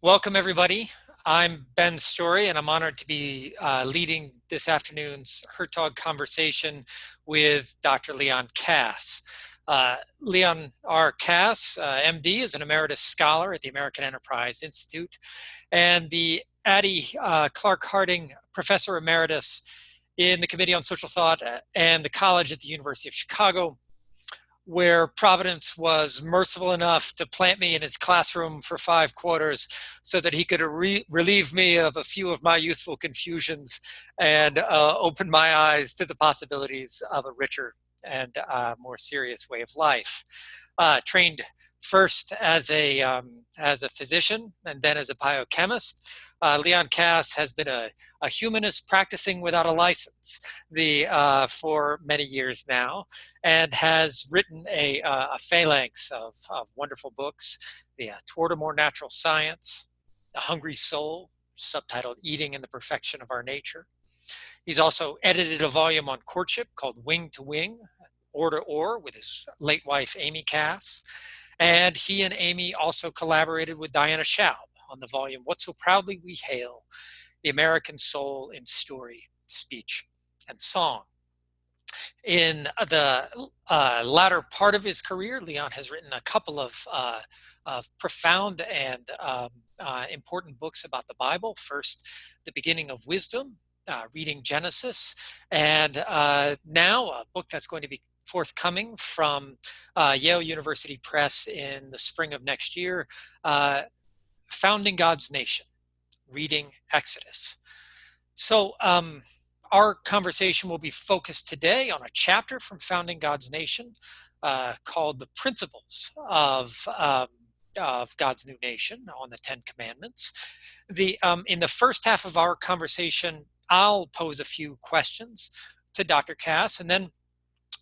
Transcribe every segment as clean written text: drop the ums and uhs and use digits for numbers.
Welcome, everybody. I'm Ben Storey, and I'm honored to be leading this afternoon's Hertog conversation with Dr. Leon Kass. Leon R. Kass, MD, is an emeritus scholar at the American Enterprise Institute and the Addie Clark Harding Professor Emeritus in the Committee on Social Thought and the College at the University of Chicago, where Providence was merciful enough to plant me in his classroom for 5 quarters so that he could relieve me of a few of my youthful confusions and open my eyes to the possibilities of a richer and more serious way of life. Trained first as a physician and then as a biochemist, Leon Kass has been a humanist practicing without a license for many years now, and has written a phalanx of wonderful books: Toward a More Natural Science, The Hungry Soul, subtitled Eating and the Perfection of Our Nature. He's also edited a volume on courtship called Wing to Wing, Oar to Oar, with his late wife, Amy Kass. And he and Amy also collaborated with Diana Schaub on the volume What So Proudly We Hail, The American Soul in Story, Speech, and Song. In the latter part of his career, Leon has written a couple of profound and important books about the Bible. First, The Beginning of Wisdom, Reading Genesis, and now a book that's going to be forthcoming from Yale University Press in the spring of next year, Founding God's Nation, Reading Exodus. So our conversation will be focused today on a chapter from Founding God's Nation called The Principles of God's New Nation, on the 10 Commandments. In the first half of our conversation, I'll pose a few questions to Dr. Kass, and then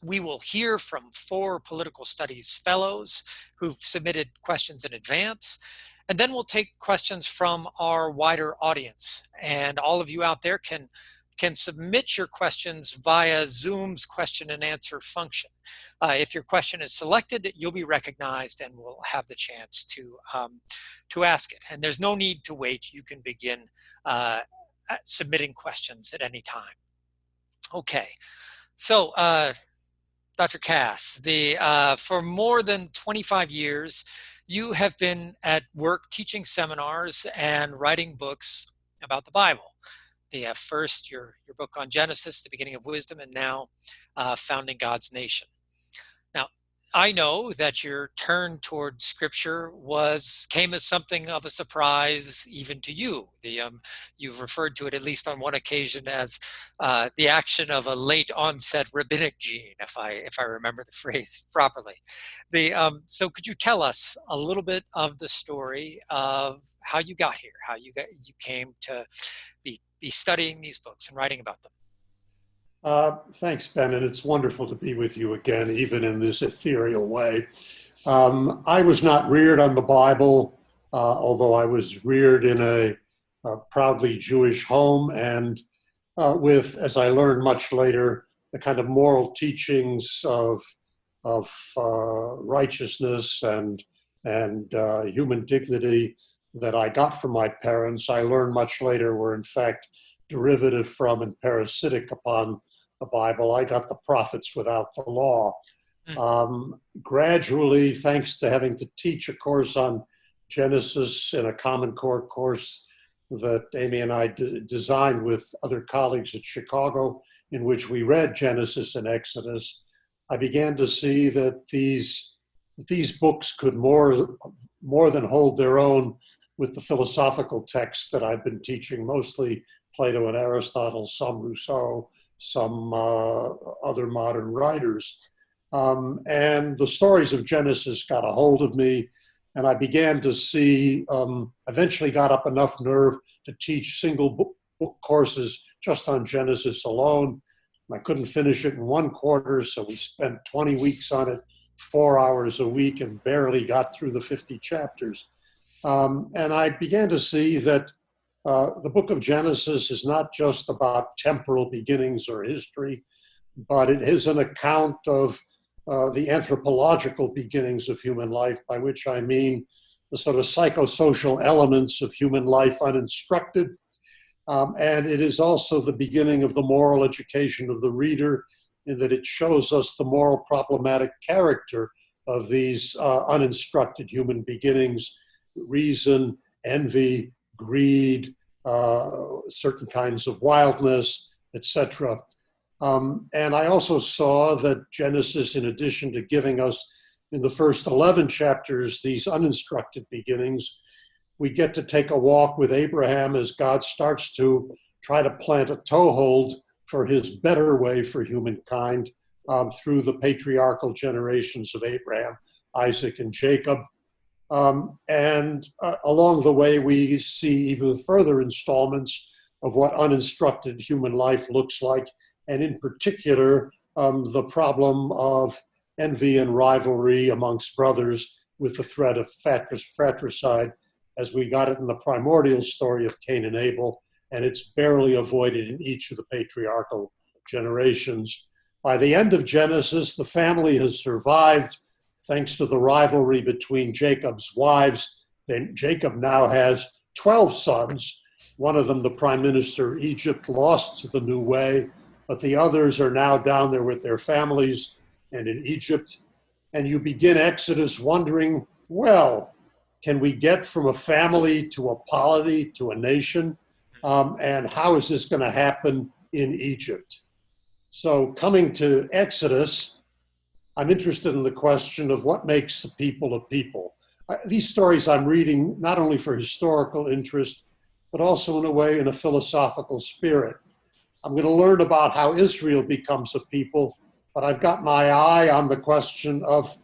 we will hear from 4 political studies fellows who've submitted questions in advance. And then we'll take questions from our wider audience. And all of you out there can submit your questions via Zoom's question and answer function. If your question is selected, you'll be recognized and we'll have the chance to ask it. And there's no need to wait. You can begin submitting questions at any time. Okay, so Dr. Kass, for more than 25 years, you have been at work teaching seminars and writing books about the Bible. First, your book on Genesis, The Beginning of Wisdom, and now Founding God's Nation. Now, I know that your turn toward Scripture came as something of a surprise even to you. You've referred to it, at least on one occasion, as the action of a late onset rabbinic gene, if I remember the phrase properly. So could you tell us a little bit of the story of how you got here, how you came to be studying these books and writing about them? Thanks, Ben, and it's wonderful to be with you again, even in this ethereal way. I was not reared on the Bible, although I was reared in a proudly Jewish home, and with, as I learned much later, the kind of moral teachings of righteousness and human dignity that I got from my parents, I learned much later were in fact derivative from and parasitic upon the Bible. I got the prophets without the law. Gradually, thanks to having to teach a course on Genesis in a Common Core course that Amy and I designed with other colleagues at Chicago, in which we read Genesis and Exodus, I began to see that these books could more than hold their own with the philosophical texts that I've been teaching, mostly Plato and Aristotle, some Rousseau, some other modern writers. And the stories of Genesis got a hold of me, and I began to see, eventually got up enough nerve to teach single book courses just on Genesis alone. I couldn't finish it in 1 quarter, so we spent 20 weeks on it, 4 hours a week, and barely got through the 50 chapters. And I began to see that the book of Genesis is not just about temporal beginnings or history, but it is an account of the anthropological beginnings of human life, by which I mean the sort of psychosocial elements of human life uninstructed. And it is also the beginning of the moral education of the reader, in that it shows us the moral problematic character of these uninstructed human beginnings: reason, envy, greed, certain kinds of wildness, etc. And I also saw that Genesis, in addition to giving us in the first 11 chapters these uninstructed beginnings, we get to take a walk with Abraham as God starts to try to plant a toehold for his better way for humankind through the patriarchal generations of Abraham, Isaac, and Jacob. And along the way, we see even further installments of what uninstructed human life looks like, and in particular, the problem of envy and rivalry amongst brothers with the threat of fratricide, as we got it in the primordial story of Cain and Abel, and it's barely avoided in each of the patriarchal generations. By the end of Genesis, the family has survived thanks to the rivalry between Jacob's wives. Then Jacob now has 12 sons, one of them the prime minister of Egypt, lost to the new way, but the others are now down there with their families and in Egypt. And you begin Exodus wondering, well, can we get from a family to a polity to a nation? And how is this going to happen in Egypt? So coming to Exodus, I'm interested in the question of what makes a people. These stories I'm reading not only for historical interest, but also in a way in a philosophical spirit. I'm going to learn about how Israel becomes a people, but I've got my eye on the question of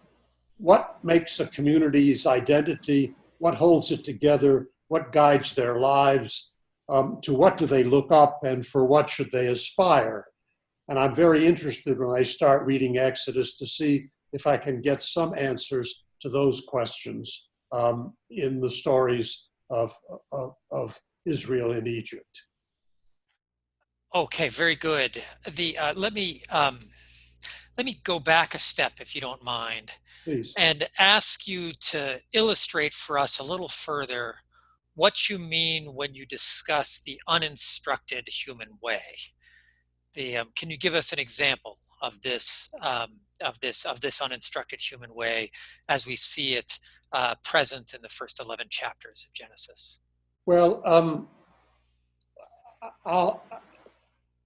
what makes a community's identity, what holds it together, what guides their lives, to what do they look up, and for what should they aspire. And I'm very interested when I start reading Exodus to see if I can get some answers to those questions in the stories of Israel in Egypt. Okay, very good. Let me go back a step, if you don't mind, Please. and ask you to illustrate for us a little further what you mean when you discuss the uninstructed human way. Can you give us an example of this uninstructed human way as we see it present in the first 11 chapters of Genesis? Well,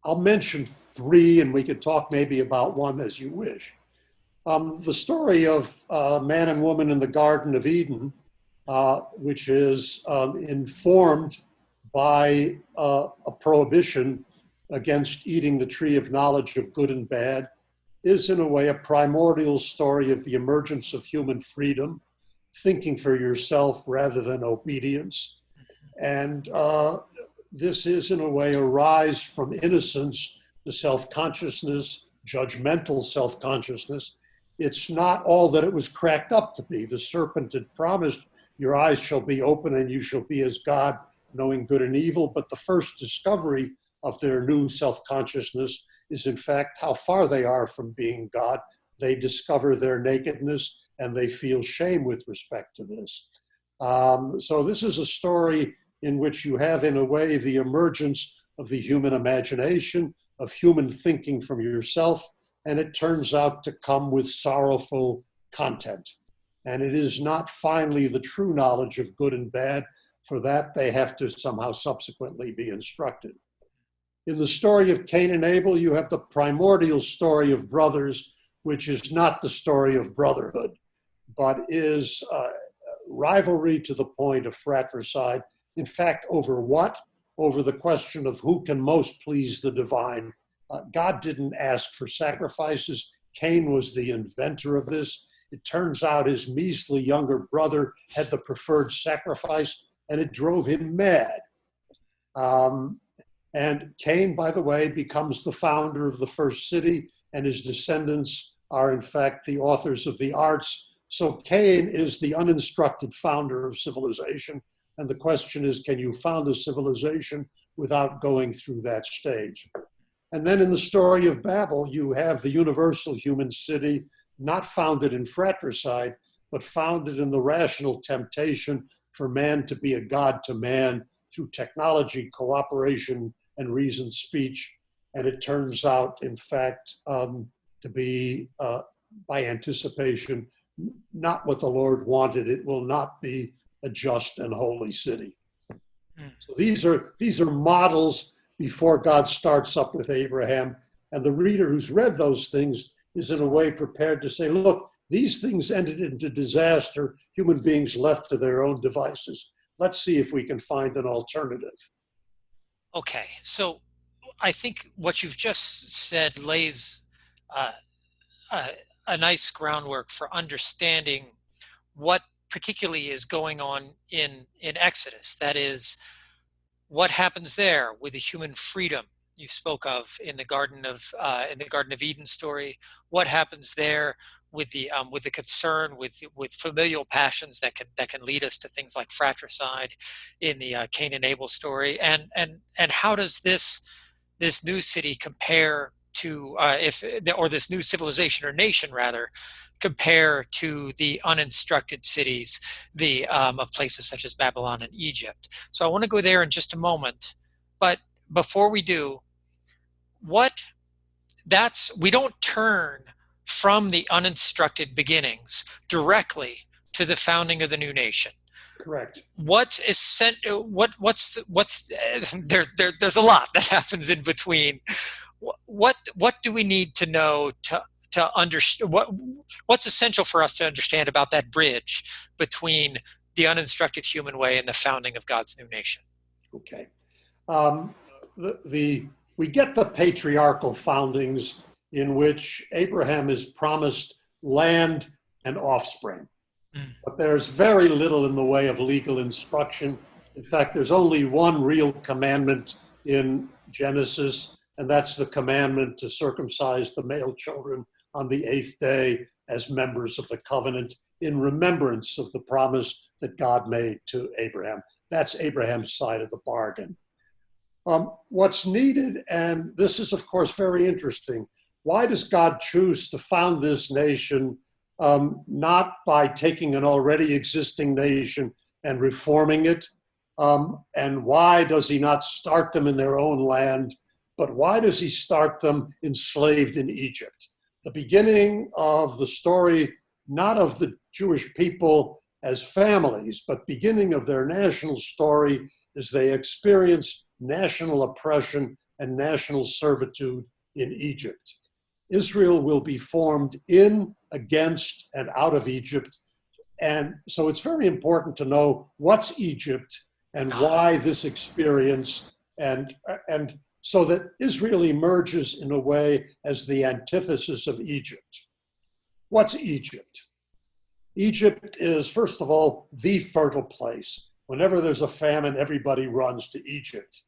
I'll mention three, and we could talk maybe about one as you wish. The story of man and woman in the Garden of Eden, which is informed by a prohibition against eating the tree of knowledge of good and bad, is in a way a primordial story of the emergence of human freedom, thinking for yourself rather than obedience. And this is in a way a rise from innocence to self-consciousness, judgmental self-consciousness. It's not all that it was cracked up to be. The serpent had promised, your eyes shall be open and you shall be as God, knowing good and evil. But the first discovery of their new self-consciousness is in fact how far they are from being God. They discover their nakedness and they feel shame with respect to this. So this is a story in which you have, in a way, the emergence of the human imagination, of human thinking from yourself, and it turns out to come with sorrowful content. And it is not finally the true knowledge of good and bad. For that, they have to somehow subsequently be instructed. In the story of Cain and Abel, you have the primordial story of brothers, which is not the story of brotherhood, but is rivalry to the point of fratricide. In fact, over what? Over the question of who can most please the divine. God didn't ask for sacrifices. Cain was the inventor of this. It turns out his measly younger brother had the preferred sacrifice, and it drove him mad. And Cain, by the way, becomes the founder of the first city, and his descendants are, in fact, the authors of the arts. So Cain is the uninstructed founder of civilization. And the question is, can you found a civilization without going through that stage? And then in the story of Babel, you have the universal human city, not founded in fratricide, but founded in the rational temptation for man to be a God to man through technology, cooperation, and reasoned speech. And it turns out, in fact, to be, by anticipation, not what the Lord wanted. It will not be a just and holy city. So these are models before God starts up with Abraham. And the reader who's read those things is in a way prepared to say, look, these things ended into disaster, human beings left to their own devices. Let's see if we can find an alternative. Okay, so I think what you've just said lays a nice groundwork for understanding what particularly is going on in Exodus. That is, what happens there with the human freedom you spoke of in the Garden of Eden story. What happens there with the concern with familial passions that can lead us to things like fratricide in the Cain and Abel story, and how does this new city compare to this new civilization or nation rather compare to the uninstructed cities of places such as Babylon and Egypt? So I want to go there in just a moment, but before we do, we don't turn from the uninstructed beginnings directly to the founding of the new nation. Correct. There's a lot that happens in between. What do we need to know to understand what's essential for us to understand about that bridge between the uninstructed human way and the founding of God's new nation? Okay. We get the patriarchal foundings in which Abraham is promised land and offspring. But there's very little in the way of legal instruction. In fact, there's only one real commandment in Genesis, and that's the commandment to circumcise the male children on the 8th day as members of the covenant in remembrance of the promise that God made to Abraham. That's Abraham's side of the bargain. What's needed, and this is, of course, very interesting, why does God choose to found this nation not by taking an already existing nation and reforming it? And why does he not start them in their own land, but why does he start them enslaved in Egypt? The beginning of the story, not of the Jewish people as families, but beginning of their national story as they experience national oppression and national servitude in Egypt. Israel will be formed in, against, and out of Egypt. And so it's very important to know what's Egypt and why this experience, and so that Israel emerges in a way as the antithesis of Egypt. What's Egypt? Egypt is, first of all, the fertile place. Whenever there's a famine, everybody runs to Egypt.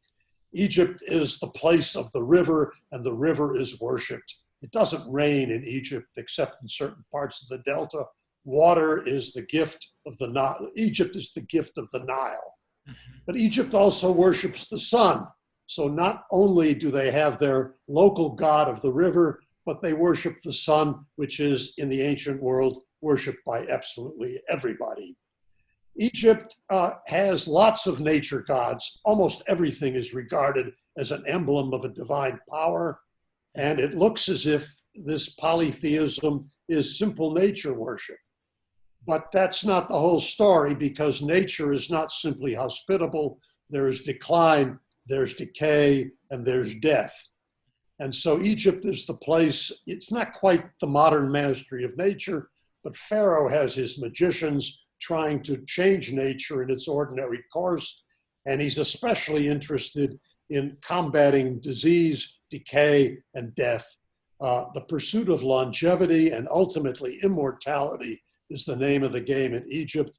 Egypt is the place of the river, and the river is worshipped. It doesn't rain in Egypt except in certain parts of the delta. Water is the gift of the Nile. Egypt is the gift of the Nile. But Egypt also worships the sun. So not only do they have their local god of the river, but they worship the sun, which is in the ancient world worshipped by absolutely everybody. Egypt has lots of nature gods. Almost everything is regarded as an emblem of a divine power. And it looks as if this polytheism is simple nature worship. But that's not the whole story, because nature is not simply hospitable. There is decline, there's decay, and there's death. And so Egypt is the place, it's not quite the modern mastery of nature, but Pharaoh has his magicians trying to change nature in its ordinary course. And he's especially interested in combating disease, decay, and death. The pursuit of longevity and ultimately immortality is the name of the game in Egypt.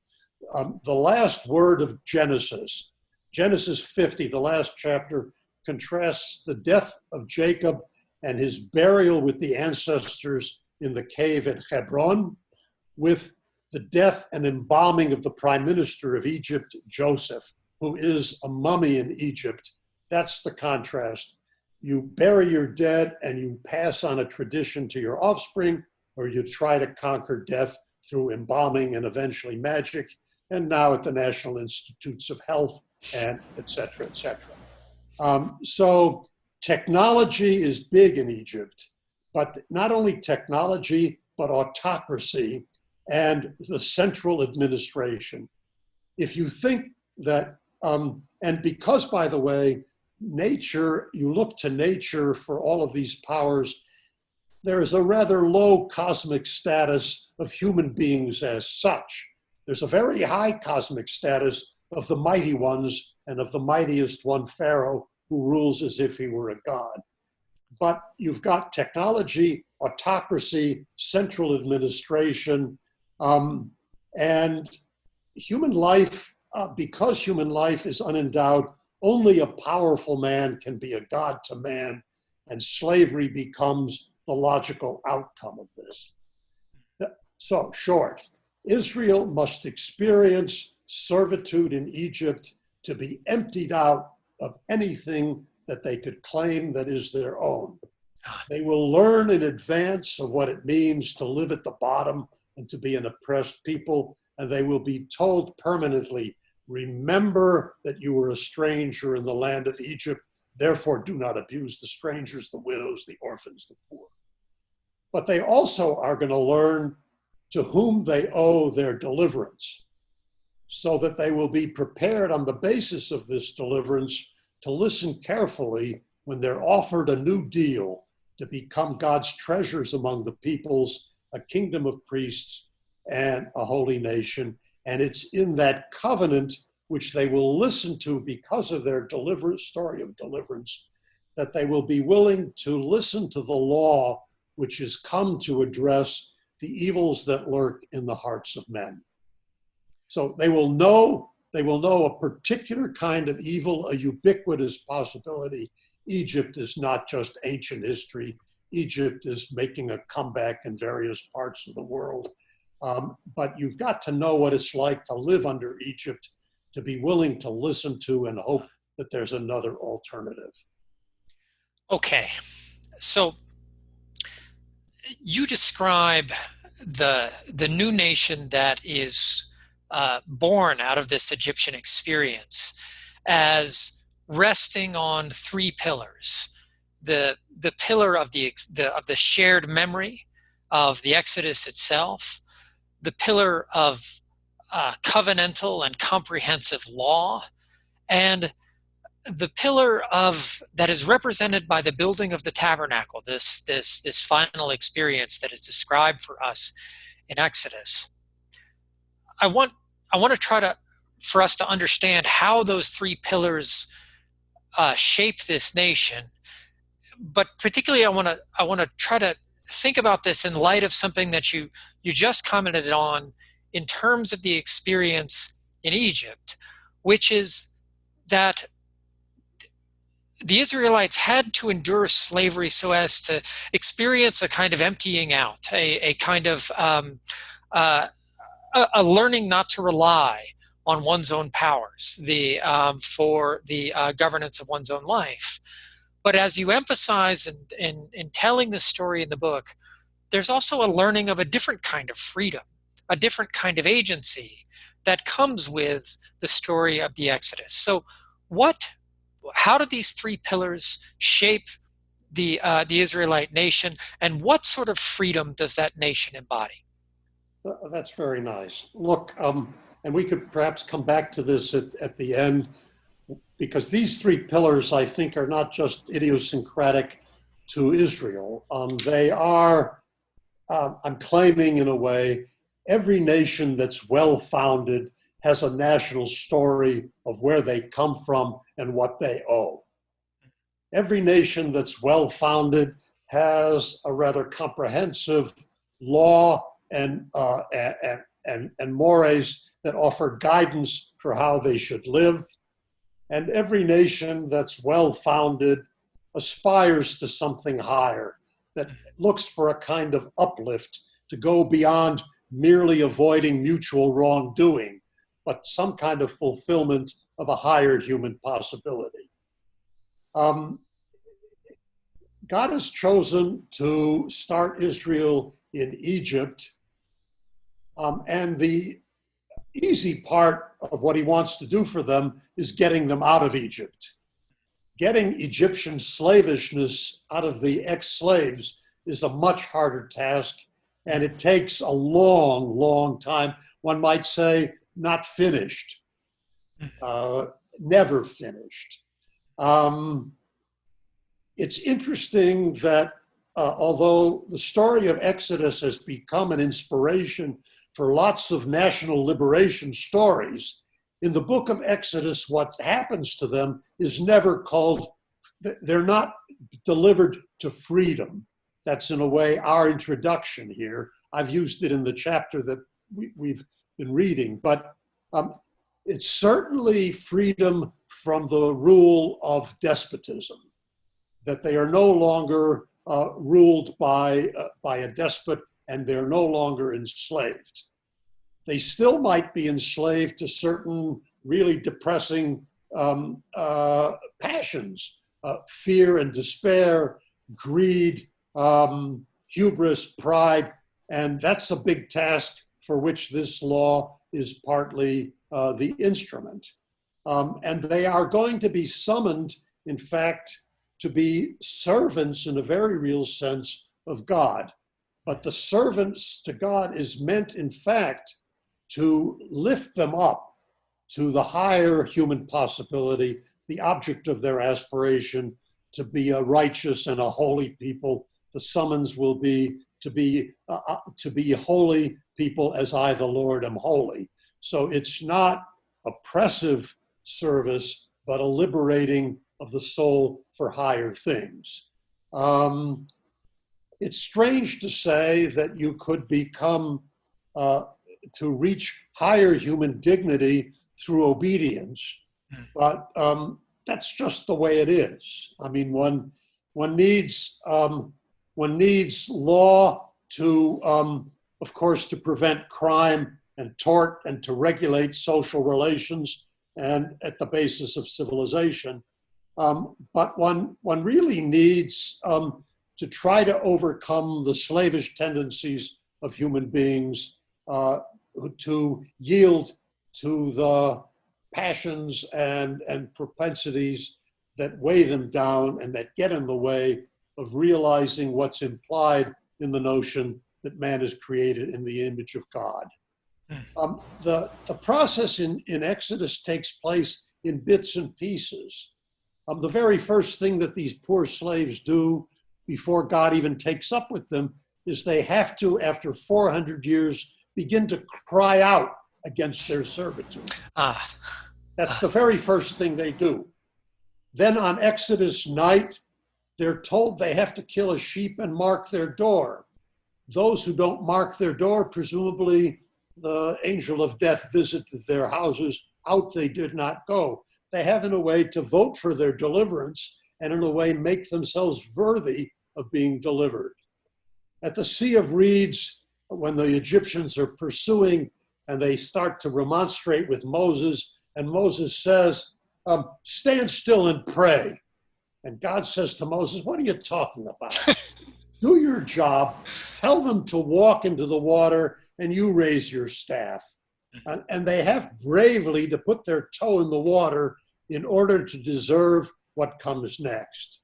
The last word of Genesis, Genesis 50, the last chapter, contrasts the death of Jacob and his burial with the ancestors in the cave at Hebron with the death and embalming of the prime minister of Egypt, Joseph, who is a mummy in Egypt. That's the contrast. You bury your dead and you pass on a tradition to your offspring, or you try to conquer death through embalming and eventually magic, and now at the National Institutes of Health, and et cetera, et cetera. So technology is big in Egypt, but not only technology, but autocracy and the central administration. If you think that, and because, by the way, nature, you look to nature for all of these powers, there is a rather low cosmic status of human beings as such. There's a very high cosmic status of the mighty ones and of the mightiest one, Pharaoh, who rules as if he were a god. But you've got technology, autocracy, central administration, and human life, because human life is unendowed, only a powerful man can be a god to man, and slavery becomes the logical outcome of this. So, short, Israel must experience servitude in Egypt to be emptied out of anything that they could claim that is their own. They will learn in advance of what it means to live at the bottom and to be an oppressed people, and they will be told permanently, remember that you were a stranger in the land of Egypt, therefore do not abuse the strangers, the widows, the orphans, the poor. But they also are going to learn to whom they owe their deliverance, so that they will be prepared on the basis of this deliverance to listen carefully when they're offered a new deal to become God's treasures among the peoples, a kingdom of priests, and a holy nation. And it's in that covenant, which they will listen to because of their story of deliverance, that they will be willing to listen to the law, which has come to address the evils that lurk in the hearts of men. So they will know a particular kind of evil, a ubiquitous possibility. Egypt is not just ancient history. Egypt is making a comeback in various parts of the world. But you've got to know what it's like to live under Egypt, to be willing to listen to and hope that there's another alternative. Okay, so you describe the new nation that is born out of this Egyptian experience as resting on three pillars: the pillar of the shared memory of the Exodus itself, the pillar of covenantal and comprehensive law, and the pillar of that is represented by the building of the tabernacle, this final experience that is described for us in Exodus. I want to try to for us to understand how those three pillars shape this nation, but particularly I want to try to think about this in light of something that you just commented on in terms of the experience in Egypt, which is that the Israelites had to endure slavery so as to experience a kind of emptying out, a kind of a learning not to rely on one's own powers for the governance of one's own life. But as you emphasize in telling the story in the book, there's also a learning of a different kind of freedom, a different kind of agency that comes with the story of the Exodus. So how do these three pillars shape the Israelite nation, and what sort of freedom does that nation embody? That's very nice. Look, and we could perhaps come back to this at the end, because these three pillars, I think, are not just idiosyncratic to Israel. They are, I'm claiming in a way, every nation that's well-founded has a national story of where they come from and what they owe. Every nation that's well-founded has a rather comprehensive law and mores that offer guidance for how they should live. And every nation that's well-founded aspires to something higher, that looks for a kind of uplift to go beyond merely avoiding mutual wrongdoing, but some kind of fulfillment of a higher human possibility. God has chosen to start Israel in Egypt And the easy part of what he wants to do for them is getting them out of Egypt. Getting Egyptian slavishness out of the ex-slaves is a much harder task, and it takes a long, long time. One might say not finished, never finished. It's interesting that although the story of Exodus has become an inspiration for lots of national liberation stories, in the book of Exodus, what happens to them is never called, they're not delivered to freedom. That's in a way our introduction here. I've used it in the chapter that we've been reading, but it's certainly freedom from the rule of despotism, that they are no longer ruled by a despot, and they're no longer enslaved. They still might be enslaved to certain really depressing passions, fear and despair, greed, hubris, pride, and that's a big task for which this law is partly the instrument. And they are going to be summoned, in fact, to be servants in a very real sense of God. But the servants to God is meant, in fact, to lift them up to the higher human possibility, the object of their aspiration, to be a righteous and a holy people. The summons will be to be holy people as I, the Lord, am holy. So it's not oppressive service, but a liberating of the soul for higher things. It's strange to say that you could become, to reach higher human dignity through obedience, but that's just the way it is. I mean, one needs law to, of course, to prevent crime and tort and to regulate social relations and at the basis of civilization. But one really needs to try to overcome the slavish tendencies of human beings, to yield to the passions and propensities that weigh them down and that get in the way of realizing what's implied in the notion that man is created in the image of God. The process in Exodus takes place in bits and pieces. The very first thing that these poor slaves do before God even takes up with them is they have to, after 400 years, begin to cry out against their servitude. That's the very first thing they do. Then on Exodus night, they're told they have to kill a sheep and mark their door. Those who don't mark their door, presumably the angel of death visited their houses. Out they did not go. They have, in a way, to vote for their deliverance and, in a way, make themselves worthy of being delivered. At the Sea of Reeds, when the Egyptians are pursuing and they start to remonstrate with Moses, and Moses says, stand still and pray. And God says to Moses, what are you talking about? Do your job, tell them to walk into the water, and you raise your staff. And they have bravely to put their toe in the water in order to deserve what comes next.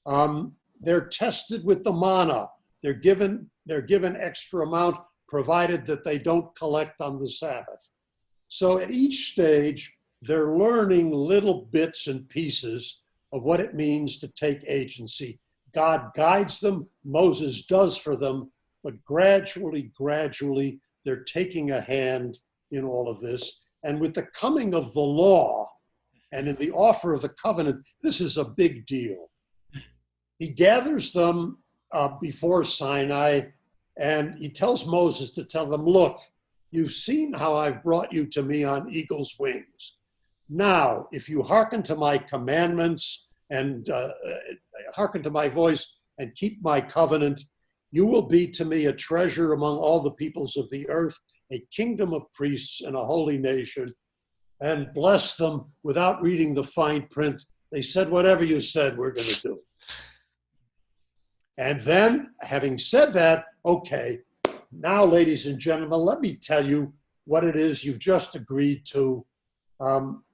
They're tested with the manna. They're given extra amount, provided that they don't collect on the Sabbath. So at each stage, they're learning little bits and pieces of what it means to take agency. God guides them, Moses does for them, but gradually, they're taking a hand in all of this. And with the coming of the law and in the offer of the covenant, this is a big deal. He gathers them before Sinai, and he tells Moses to tell them, look, you've seen how I've brought you to me on eagle's wings. Now, if you hearken to my commandments and hearken to my voice and keep my covenant, you will be to me a treasure among all the peoples of the earth, a kingdom of priests and a holy nation, and bless them without reading the fine print. They said, whatever you said, we're going to do. And then, having said that, okay, Now, ladies and gentlemen, let me tell you what it is you've just agreed to.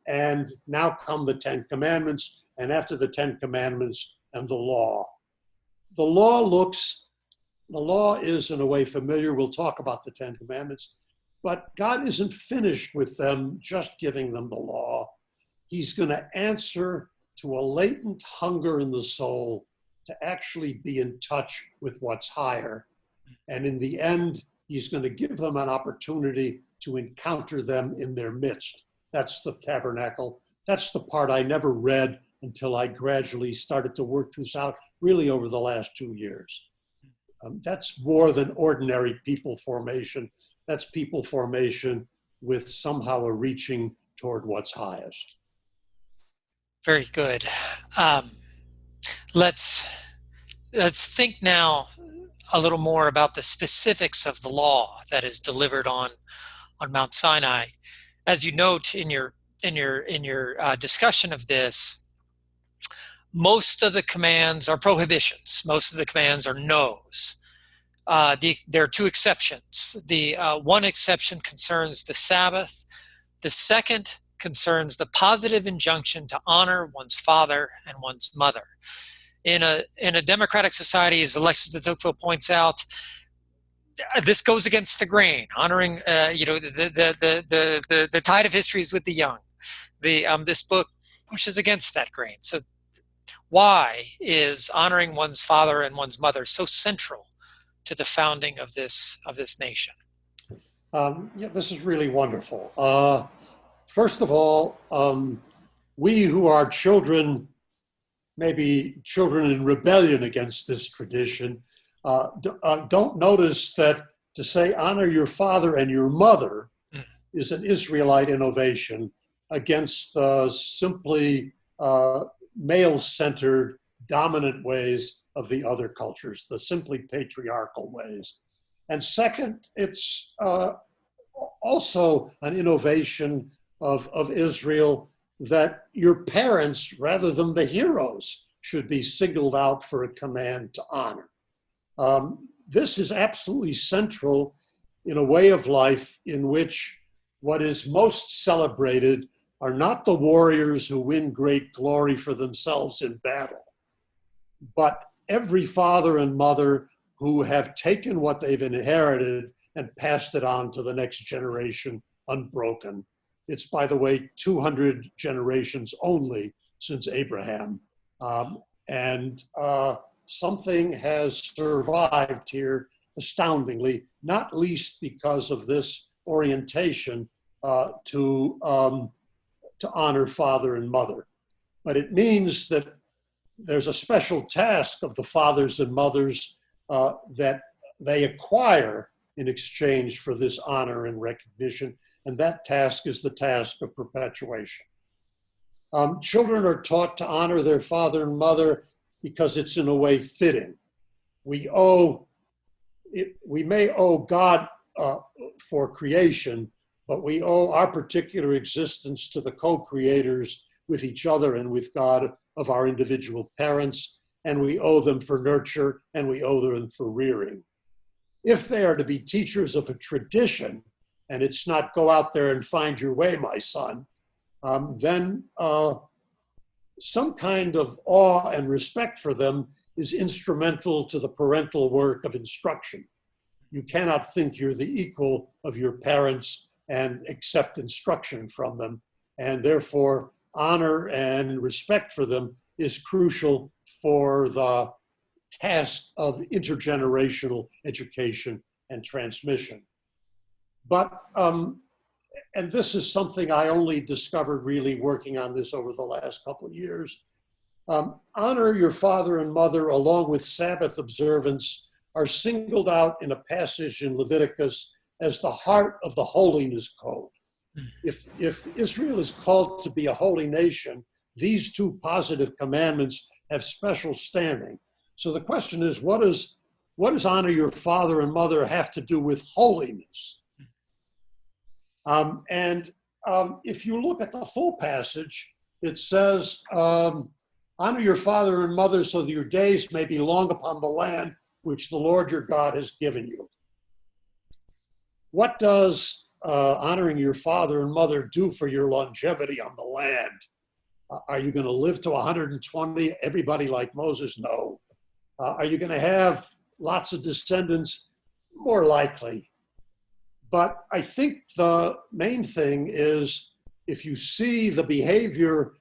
And now come the Ten Commandments, and after the Ten Commandments and the law. The law is in a way familiar. We'll talk about the Ten Commandments, but God isn't finished with them just giving them the law. He's going to answer to a latent hunger in the soul to actually be in touch with what's higher. And in the end, he's going to give them an opportunity to encounter them in their midst. That's the tabernacle. That's the part I never read until I gradually started to work this out, really over the last 2 years. That's more than ordinary people formation. That's people formation with somehow a reaching toward what's highest. Very good. Let's think now a little more about the specifics of the law that is delivered on Mount Sinai. As you note in your discussion of this, most of the commands are prohibitions. Most of the commands are no's. There are two exceptions. The one exception concerns the Sabbath. The second concerns the positive injunction to honor one's father and one's mother. In a democratic society, as Alexis de Tocqueville points out, this goes against the grain. Honoring, the tide of history is with the young. This book pushes against that grain. So, why is honoring one's father and one's mother so central to the founding of this nation? This is really wonderful. First of all, we who are children, maybe children in rebellion against this tradition, don't notice that to say honor your father and your mother is an Israelite innovation against the simply male-centered, dominant ways of the other cultures, the simply patriarchal ways. And second, it's also an innovation of Israel that your parents, rather than the heroes, should be singled out for a command to honor. This is absolutely central in a way of life in which what is most celebrated are not the warriors who win great glory for themselves in battle, but every father and mother who have taken what they've inherited and passed it on to the next generation unbroken. It's, by the way, 200 generations only since Abraham. Something has survived here astoundingly, not least because of this orientation to honor father and mother. But it means that there's a special task of the fathers and mothers that they acquire in exchange for this honor and recognition, and that task is the task of perpetuation. Children are taught to honor their father and mother because it's in a way fitting. We may owe God for creation, but we owe our particular existence to the co-creators with each other and with God of our individual parents, and we owe them for nurture, and we owe them for rearing. If they are to be teachers of a tradition, and it's not go out there and find your way, my son, then some kind of awe and respect for them is instrumental to the parental work of instruction. You cannot think you're the equal of your parents and accept instruction from them. And therefore, honor and respect for them is crucial for the task of intergenerational education and transmission. But, and this is something I only discovered really working on this over the last couple of years. Honor your father and mother along with Sabbath observance are singled out in a passage in Leviticus as the heart of the holiness code. If Israel is called to be a holy nation, these two positive commandments have special standing. So the question is, what does honor your father and mother have to do with holiness? If you look at the full passage, it says, honor your father and mother so that your days may be long upon the land which the Lord your God has given you. what does honoring your father and mother do for your longevity on the land? Are you going to live to 120, everybody like Moses? No. Are you going to have lots of descendants? More likely. But I think the main thing is, if you see the behavior,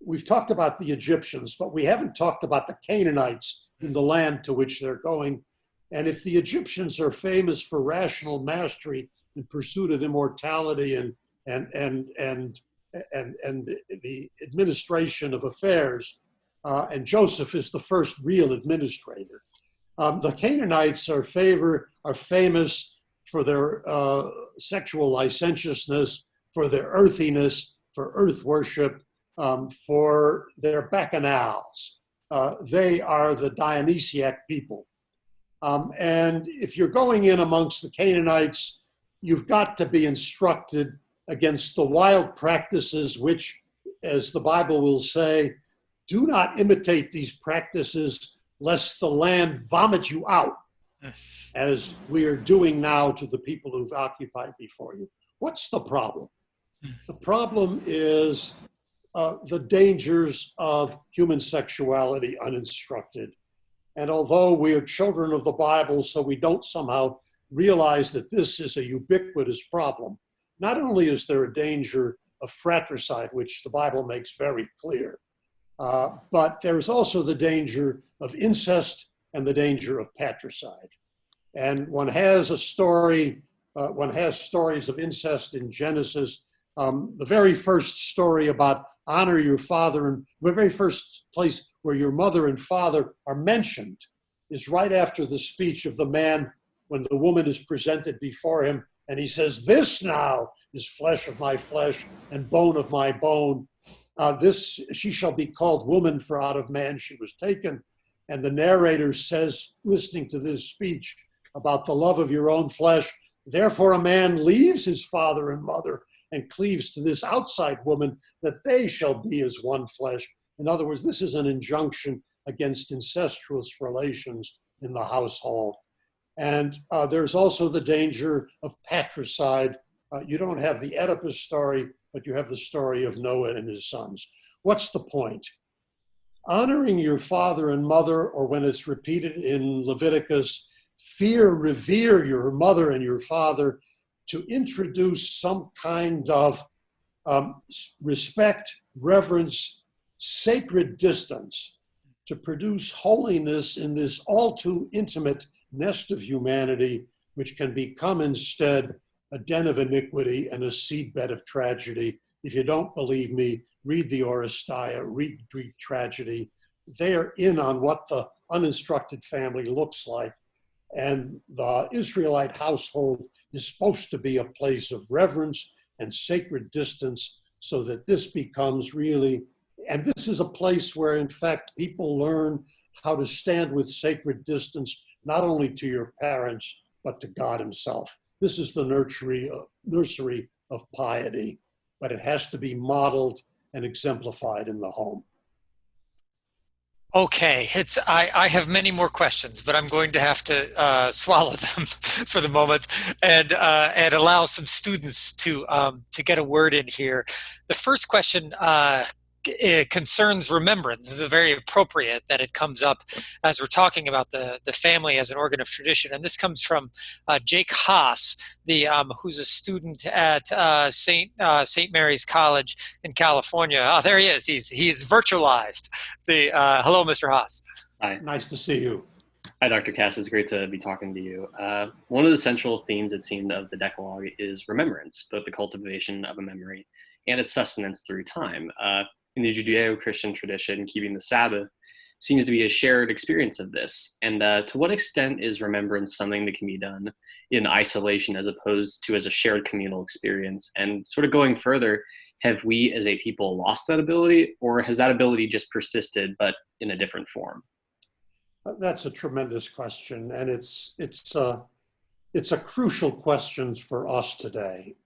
we've talked about the Egyptians, but we haven't talked about the Canaanites in the land to which they're going. And if the Egyptians are famous for rational mastery in pursuit of immortality and the administration of affairs, and Joseph is the first real administrator. The Canaanites are famous for their sexual licentiousness, for their earthiness, for earth worship, for their bacchanals. They are the Dionysiac people. And if you're going in amongst the Canaanites, you've got to be instructed against the wild practices which, as the Bible will say, do not imitate these practices lest the land vomit you out, as we are doing now to the people who've occupied before you. What's the problem? The problem is the dangers of human sexuality uninstructed. And although we are children of the Bible, so we don't somehow realize that this is a ubiquitous problem, not only is there a danger of fratricide, which the Bible makes very clear, but there's also the danger of incest and the danger of patricide. And one has stories of incest in Genesis. The very first story about honor your father, and the very first place where your mother and father are mentioned is right after the speech of the man when the woman is presented before him, and he says, "This now is flesh of my flesh and bone of my bone. She shall be called woman, for out of man she was taken." And the narrator says, listening to this speech about the love of your own flesh, "Therefore a man leaves his father and mother and cleaves to this outside woman, that they shall be as one flesh." In other words, this is an injunction against incestuous relations in the household. And there's also the danger of patricide. You don't have the Oedipus story, but you have the story of Noah and his sons. What's the point? Honoring your father and mother, or when it's repeated in Leviticus, revere your mother and your father, to introduce some kind of respect, reverence, sacred distance, to produce holiness in this all too intimate nest of humanity, which can become instead a den of iniquity and a seedbed of tragedy. If you don't believe me, read the Oresteia, read Greek tragedy. They are in on what the uninstructed family looks like. And the Israelite household is supposed to be a place of reverence and sacred distance, so that this becomes really, and this is a place where, in fact, people learn how to stand with sacred distance, not only to your parents, but to God himself. This is the nursery of piety, but it has to be modeled and exemplified in the home. Okay, I have many more questions, but I'm going to have to swallow them for the moment and allow some students to get a word in here. The first question it concerns remembrance. It's very appropriate that it comes up as we're talking about the family as an organ of tradition. And this comes from Jake Haas, who's a student at St. Mary's College in California. Oh, there he is. He's virtualized. Hello, Mr. Haas. Hi. Nice to see you. Hi, Dr. Kass. It's great to be talking to you. One of the central themes, it seemed, of the Decalogue is remembrance, both the cultivation of a memory and its sustenance through time. In the Judeo-Christian tradition, keeping the Sabbath seems to be a shared experience of this. And to what extent is remembrance something that can be done in isolation as opposed to as a shared communal experience? And sort of going further, have we as a people lost that ability, or has that ability just persisted but in a different form? That's a tremendous question, and it's a crucial question for us today.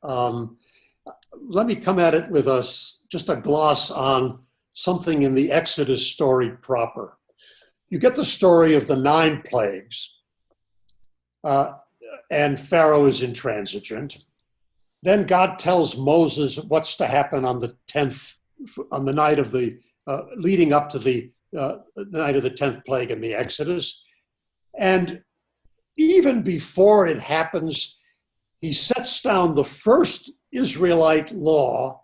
Let me come at it with just a gloss on something in the Exodus story proper. You get the story of the 9 plagues. and Pharaoh is intransigent. Then God tells Moses what's to happen on the 10th, on the night of the, leading up to the night of the 10th plague in the Exodus. And even before it happens, he sets down the first Israelite law,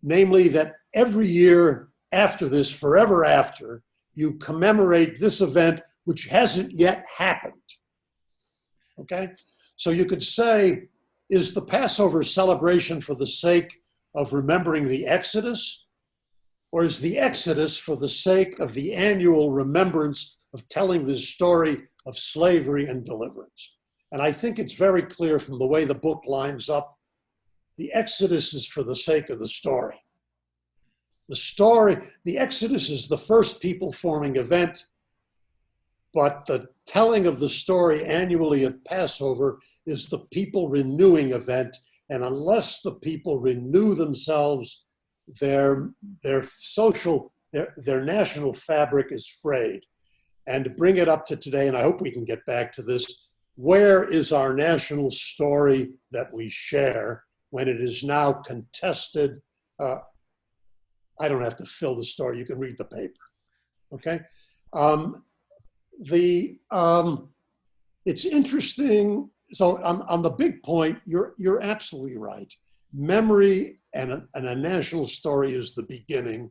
namely that every year after this, forever after, you commemorate this event which hasn't yet happened. Okay? So you could say, is the Passover celebration for the sake of remembering the Exodus? Or is the Exodus for the sake of the annual remembrance of telling this story of slavery and deliverance? And I think it's very clear from the way the book lines up, the Exodus is for the sake of the story. The Exodus is the first people-forming event, but the telling of the story annually at Passover is the people renewing event. And unless the people renew themselves, their national fabric is frayed. And to bring it up to today, and I hope we can get back to this, where is our national story that we share when it is now contested? I don't have to fill the story, you can read the paper, okay? It's interesting, so on the big point, you're absolutely right. Memory and a national story is the beginning.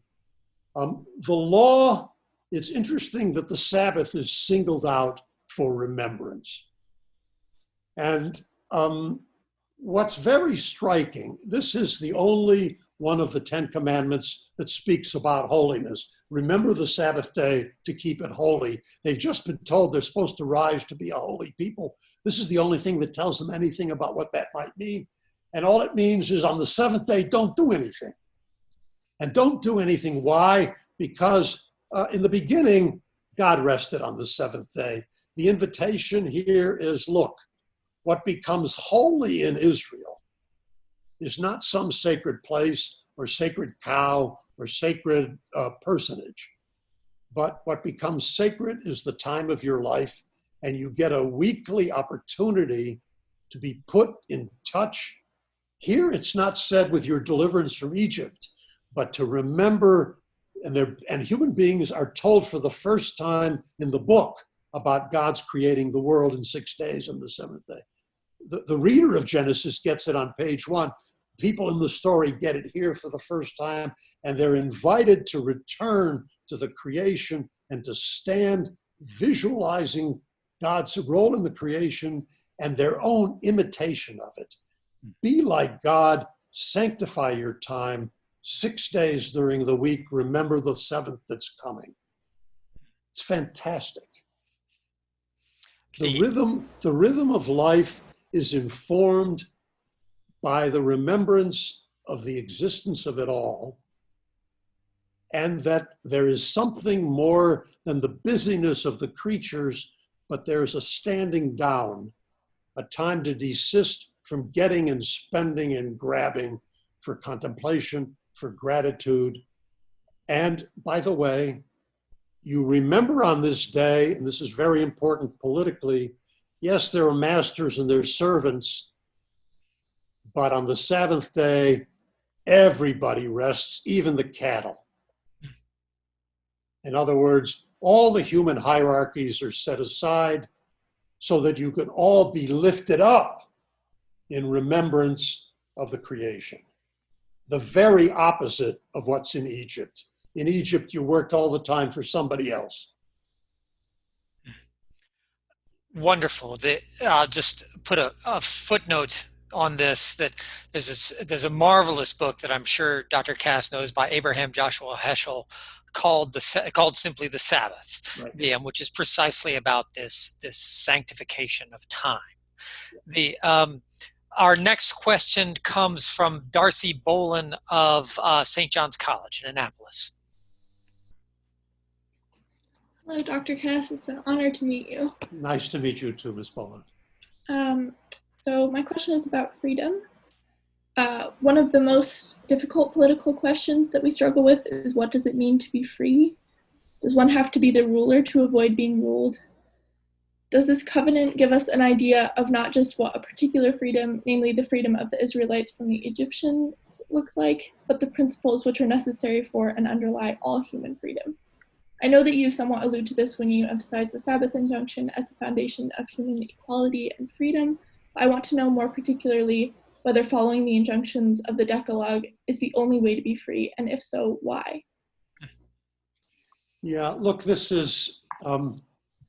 The law, it's interesting that the Sabbath is singled out for remembrance. And what's very striking, this is the only one of the 10 commandments that speaks about holiness. Remember the Sabbath day to keep it holy. They've just been told they're supposed to rise to be a holy people. This is the only thing that tells them anything about what that might mean. And all it means is on the seventh day, don't do anything. And don't do anything. Why? Because in the beginning, God rested on the seventh day. The invitation here is, look, what becomes holy in Israel is not some sacred place or sacred cow or sacred personage, but what becomes sacred is the time of your life, and you get a weekly opportunity to be put in touch. Here it's not said with your deliverance from Egypt, but to remember, and human beings are told for the first time in the book about God's creating the world in 6 days and the seventh day. The reader of Genesis gets it on page 1. People in the story get it here for the first time, and they're invited to return to the creation and to stand visualizing God's role in the creation and their own imitation of it. Be like God, sanctify your time, 6 days during the week, remember the seventh that's coming. It's fantastic. The rhythm of life is informed by the remembrance of the existence of it all, and that there is something more than the busyness of the creatures, but there's a standing down, a time to desist from getting and spending and grabbing, for contemplation, for gratitude. And by the way, you remember on this day, and this is very important politically, yes, there are masters and there are servants, but on the seventh day, everybody rests, even the cattle. In other words, all the human hierarchies are set aside so that you can all be lifted up in remembrance of the creation. The very opposite of what's in Egypt. In Egypt, you worked all the time for somebody else. Wonderful. I'll just put a footnote on this, that there's a marvelous book that I'm sure Dr. Kass knows by Abraham Joshua Heschel called simply The Sabbath, right. Which is precisely about this sanctification of time. Our next question comes from Darcy Boland of St. John's College in Annapolis. Hello, Dr. Kass. It's an honor to meet you. Nice to meet you too, Ms. Boland. So my question is about freedom. One of the most difficult political questions that we struggle with is, what does it mean to be free? Does one have to be the ruler to avoid being ruled? Does this covenant give us an idea of not just what a particular freedom, namely the freedom of the Israelites from the Egyptians, looked like, but the principles which are necessary for and underlie all human freedom? I know that you somewhat allude to this when you emphasize the Sabbath injunction as the foundation of human equality and freedom. I want to know more particularly whether following the injunctions of the Decalogue is the only way to be free, and if so, why? Yeah, look, this is,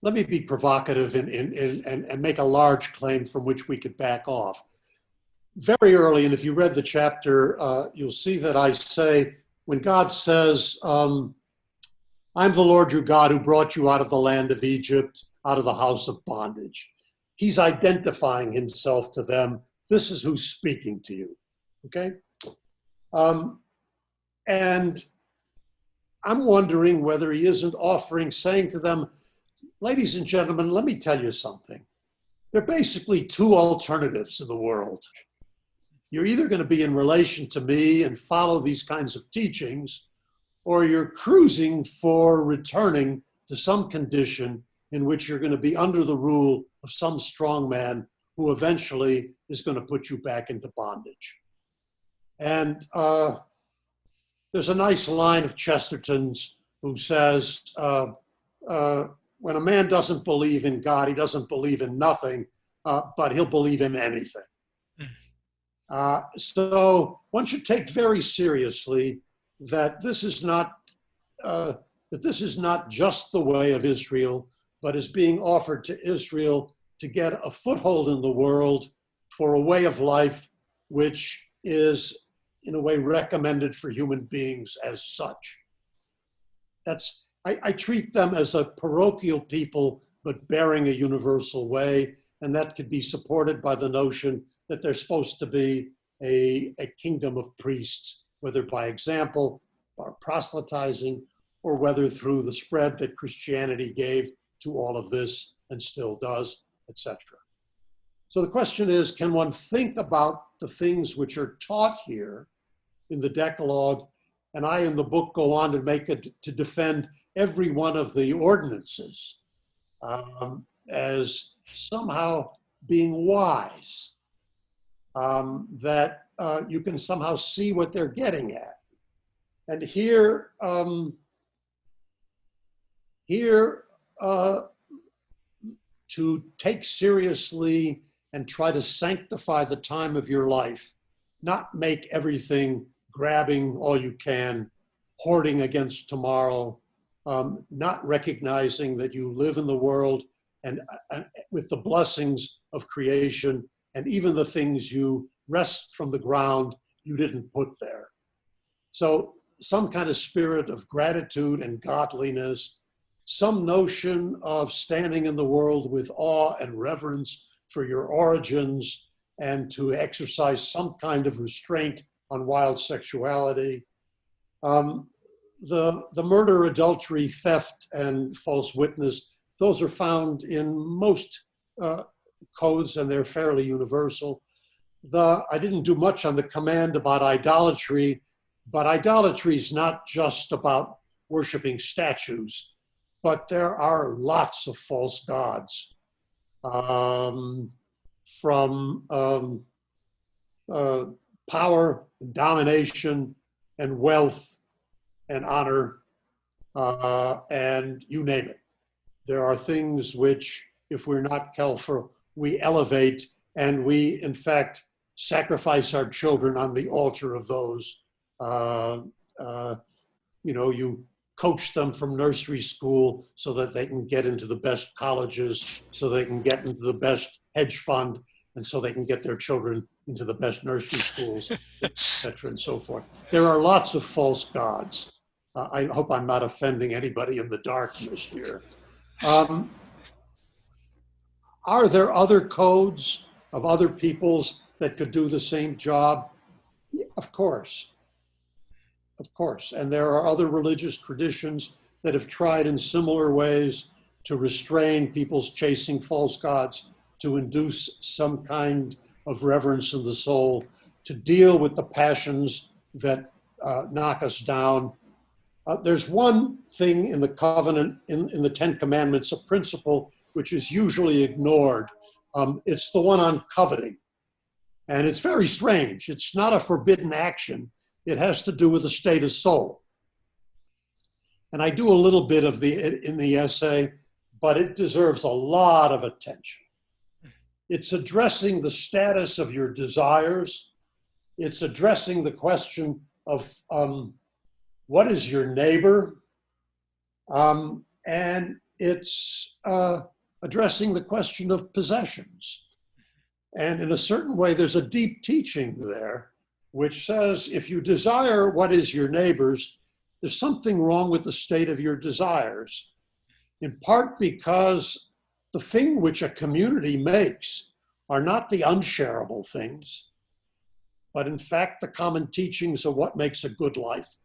let me be provocative and make a large claim from which we could back off. Very early, and if you read the chapter, you'll see that I say, when God says, I'm the Lord your God who brought you out of the land of Egypt, out of the house of bondage. He's identifying himself to them. This is who's speaking to you, okay? And I'm wondering whether he isn't saying to them, ladies and gentlemen, let me tell you something. There are basically two alternatives in the world. You're either going to be in relation to me and follow these kinds of teachings, or you're cruising for returning to some condition in which you're going to be under the rule of some strong man who eventually is going to put you back into bondage. And there's a nice line of Chesterton's who says, when a man doesn't believe in God, he doesn't believe in nothing, but he'll believe in anything. So one should take very seriously that this is not just the way of Israel, but is being offered to Israel to get a foothold in the world for a way of life which is, in a way, recommended for human beings as such. I treat them as a parochial people, but bearing a universal way, and that could be supported by the notion that they're supposed to be a kingdom of priests, whether by example or proselytizing, or whether through the spread that Christianity gave to all of this and still does, etc. So the question is, can one think about the things which are taught here in the Decalogue? And I, in the book, go on to defend every one of the ordinances as somehow being wise, that you can somehow see what they're getting at. And here to take seriously and try to sanctify the time of your life, not make everything grabbing all you can, hoarding against tomorrow, not recognizing that you live in the world and with the blessings of creation, and even the things you wrest from the ground you didn't put there. So some kind of spirit of gratitude and godliness, some notion of standing in the world with awe and reverence for your origins, and to exercise some kind of restraint on wild sexuality. The murder, adultery, theft, and false witness, those are found in most codes, and they're fairly universal. I didn't do much on the command about idolatry, but idolatry is not just about worshiping statues, but there are lots of false gods, from power, domination, and wealth, and honor, and you name it. There are things which, if we're not careful, we elevate, and we, in fact, sacrifice our children on the altar of those. You coach them from nursery school so that they can get into the best colleges, so they can get into the best hedge fund, and so they can get their children into the best nursery schools, et cetera, and so forth. There are lots of false gods. I hope I'm not offending anybody in the darkness here. Are there other codes of other peoples that could do the same job? Yeah, of course. Of course. And there are other religious traditions that have tried in similar ways to restrain people's chasing false gods, to induce some kind of reverence in the soul, to deal with the passions that knock us down. There's one thing in the covenant, in the Ten Commandments, a principle which is usually ignored. It's the one on coveting. And it's very strange. It's not a forbidden action. It has to do with the state of soul. And I do a little bit of in the essay, but it deserves a lot of attention. It's addressing the status of your desires. It's addressing the question of what is your neighbor? And it's addressing the question of possessions. And in a certain way, there's a deep teaching there, which says if you desire what is your neighbor's, there's something wrong with the state of your desires, in part because the thing which a community makes are not the unshareable things, but in fact the common teachings of what makes a good life,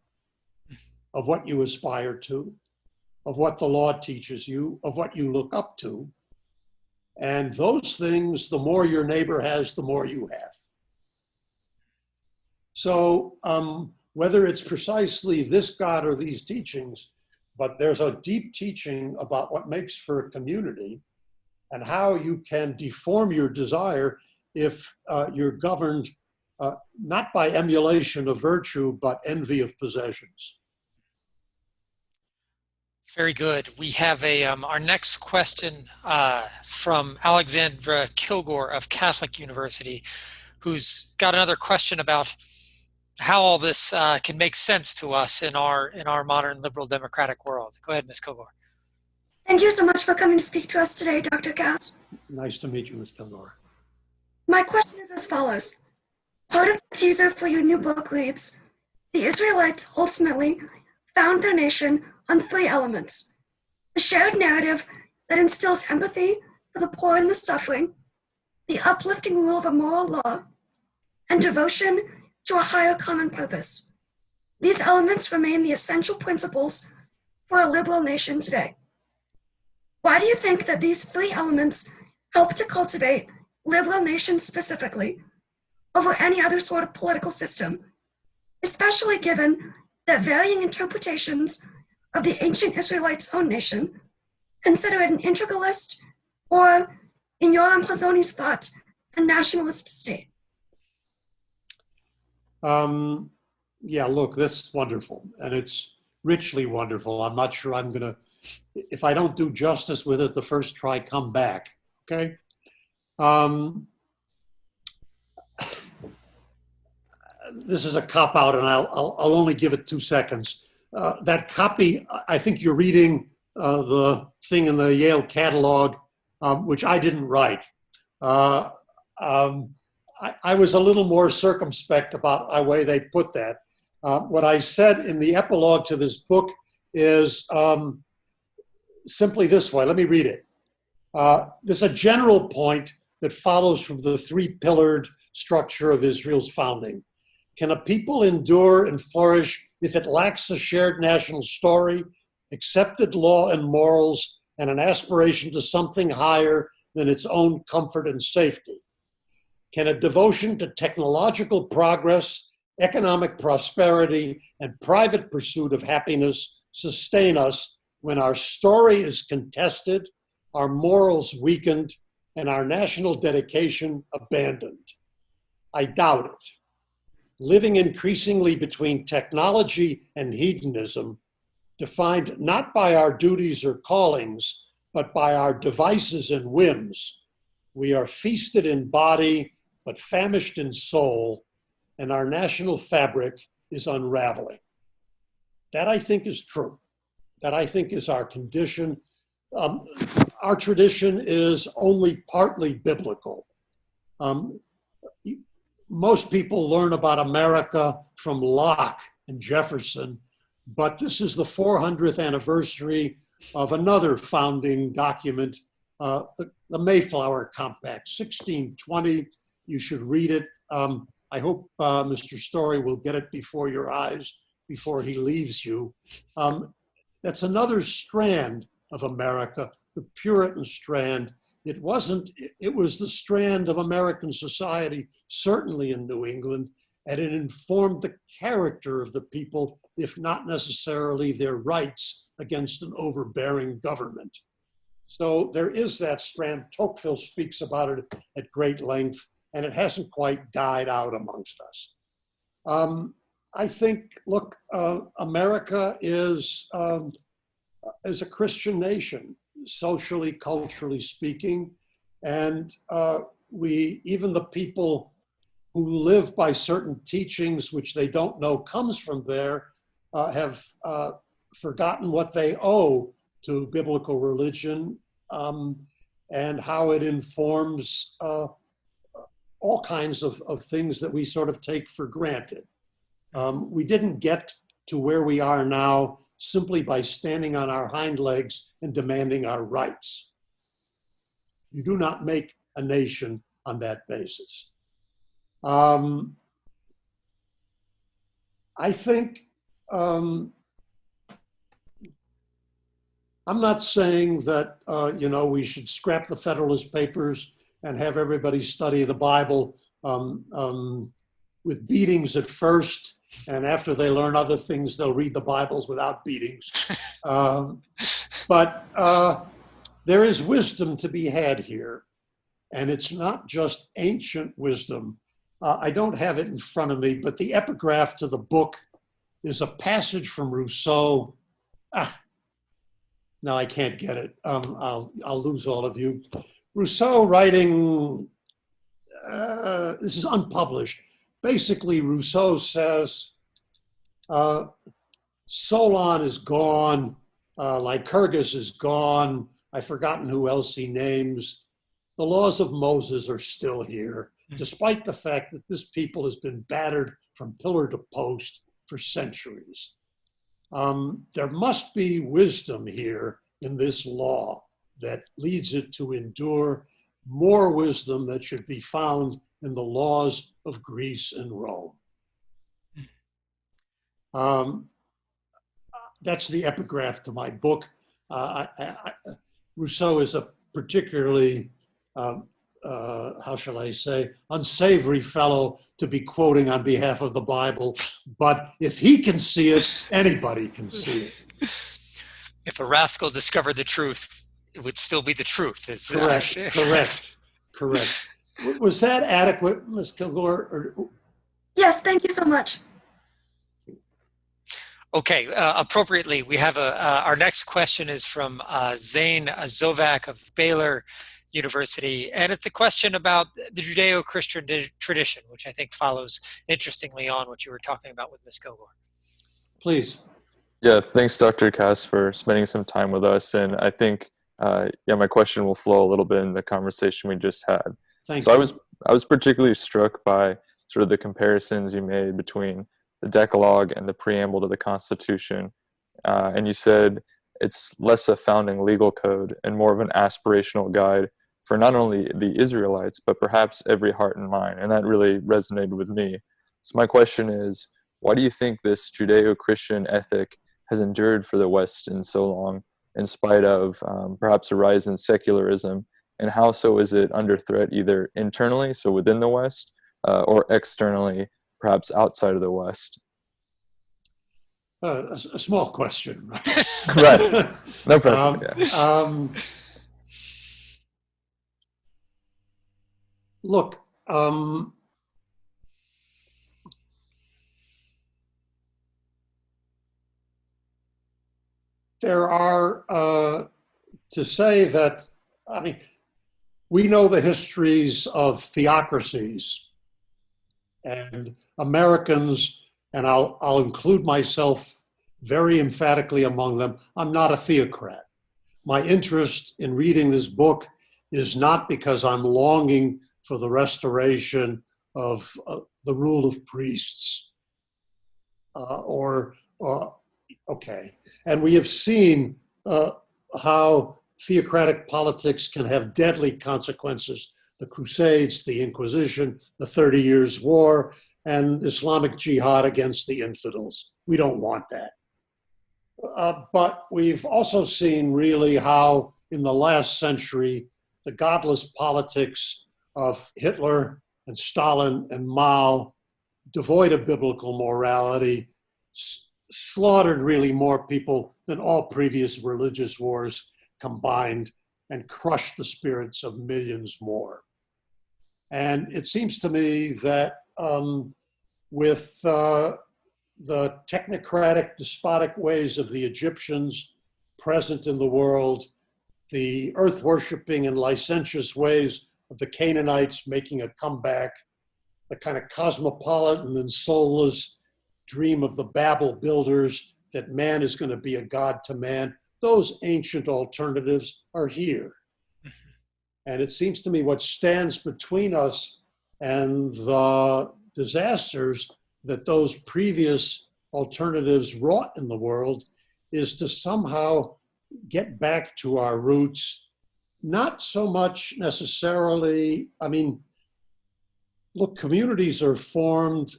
of what you aspire to, of what the law teaches you, of what you look up to. And those things, the more your neighbor has, the more you have. So whether it's precisely this God or these teachings, but there's a deep teaching about what makes for a community and how you can deform your desire if you're governed not by emulation of virtue, but envy of possessions. Very good. We have our next question from Alexandra Kilgore of Catholic University, who's got another question about how all this can make sense to us in our modern liberal democratic world. Go ahead, Ms. Kilgore. Thank you so much for coming to speak to us today, Dr. Kass. Nice to meet you, Ms. Kilgore. My question is as follows. Part of the teaser for your new book reads, the Israelites ultimately found their nation on 3 elements: a shared narrative that instills empathy for the poor and the suffering, the uplifting rule of a moral law, and devotion to a higher common purpose. These elements remain the essential principles for a liberal nation today. Why do you think that these 3 elements help to cultivate liberal nations specifically over any other sort of political system, especially given that varying interpretations of the ancient Israelites' own nation consider it an integralist or, in Yoram Hazony's thought, a nationalist state? Yeah, look, that's wonderful. And it's richly wonderful. I'm not sure I'm going to, if I don't do justice with it the first try, come back. Okay? This is a cop-out, and I'll only give it 2 seconds. That copy, I think you're reading the thing in the Yale catalog, which I didn't write. I was a little more circumspect about the way they put that. What I said in the epilogue to this book is simply this way. Let me read it. There's a general point that follows from the 3-pillared structure of Israel's founding. Can a people endure and flourish if it lacks a shared national story, accepted law and morals, and an aspiration to something higher than its own comfort and safety? Can a devotion to technological progress, economic prosperity, and private pursuit of happiness sustain us when our story is contested, our morals weakened, and our national dedication abandoned? I doubt it. Living increasingly between technology and hedonism, defined not by our duties or callings, but by our devices and whims, we are feasted in body, but famished in soul, and our national fabric is unraveling. That, I think, is true. That, I think, is our condition. Our tradition is only partly biblical. Most people learn about America from Locke and Jefferson, but this is the 400th anniversary of another founding document, the Mayflower Compact, 1620. You should read it. I hope Mr. Storey will get it before your eyes before he leaves you. That's another strand of America, the Puritan strand. It was the strand of American society, certainly in New England, and it informed the character of the people, if not necessarily their rights against an overbearing government. So there is that strand. Tocqueville speaks about it at great length, and it hasn't quite died out amongst us. I think, look, America is a Christian nation, socially, culturally speaking, and even the people who live by certain teachings which they don't know comes from there have forgotten what they owe to biblical religion and how it informs all kinds of things that we sort of take for granted. We didn't get to where we are now simply by standing on our hind legs and demanding our rights. You do not make a nation on that basis. I think I'm not saying that we should scrap the Federalist Papers and have everybody study the Bible with beatings at first, and after they learn other things, they'll read the Bibles without beatings. But there is wisdom to be had here, and it's not just ancient wisdom. I don't have it in front of me, but the epigraph to the book is a passage from Rousseau. No, I can't get it. I'll lose all of you. Rousseau writing, this is unpublished. Basically, Rousseau says, Solon is gone, Lycurgus is gone, I've forgotten who else he names. The laws of Moses are still here, despite the fact that this people has been battered from pillar to post for centuries. There must be wisdom here in this law that leads it to endure, more wisdom that should be found in the laws of Greece and Rome. That's the epigraph to my book. Rousseau is a particularly, how shall I say, unsavory fellow to be quoting on behalf of the Bible, but if he can see it, anybody can see it. If a rascal discovered the truth, it would still be the truth. Correct. Was that adequate, Ms. Kilgore? Yes, thank you so much. Okay, appropriately, we have our next question is from Zain Zovak of Baylor University, and it's a question about the Judeo-Christian tradition, which I think follows interestingly on what you were talking about with Ms. Kilgore. Please. Yeah, thanks, Dr. Kass, for spending some time with us. And I think, my question will flow a little bit in the conversation we just had. Thank you. I was particularly struck by sort of the comparisons you made between the Decalogue and the preamble to the Constitution. And you said it's less a founding legal code and more of an aspirational guide for not only the Israelites, but perhaps every heart and mind. And that really resonated with me. So my question is, why do you think this Judeo-Christian ethic has endured for the West in so long, in spite of perhaps a rise in secularism? And how so is it under threat either internally, so within the West, or externally, perhaps outside of the West? A small question, right? Right. No problem. Look, there are, to say that, we know the histories of theocracies, and Americans, and I'll include myself very emphatically among them, I'm not a theocrat. My interest in reading this book is not because I'm longing for the restoration of the rule of priests. Okay. And we have seen how theocratic politics can have deadly consequences. The Crusades, the Inquisition, the 30 Years' War, and Islamic jihad against the infidels. We don't want that. But we've also seen really how in the last century, the godless politics of Hitler and Stalin and Mao, devoid of biblical morality, slaughtered really more people than all previous religious wars combined. and crush the spirits of millions more. And it seems to me that with the technocratic, despotic ways of the Egyptians present in the world, the earth-worshipping and licentious ways of the Canaanites making a comeback, the kind of cosmopolitan and soulless dream of the Babel builders that man is going to be a god to man, those ancient alternatives are here. And it seems to me what stands between us and the disasters that those previous alternatives wrought in the world is to somehow get back to our roots, not so much necessarily, I mean, look, communities are formed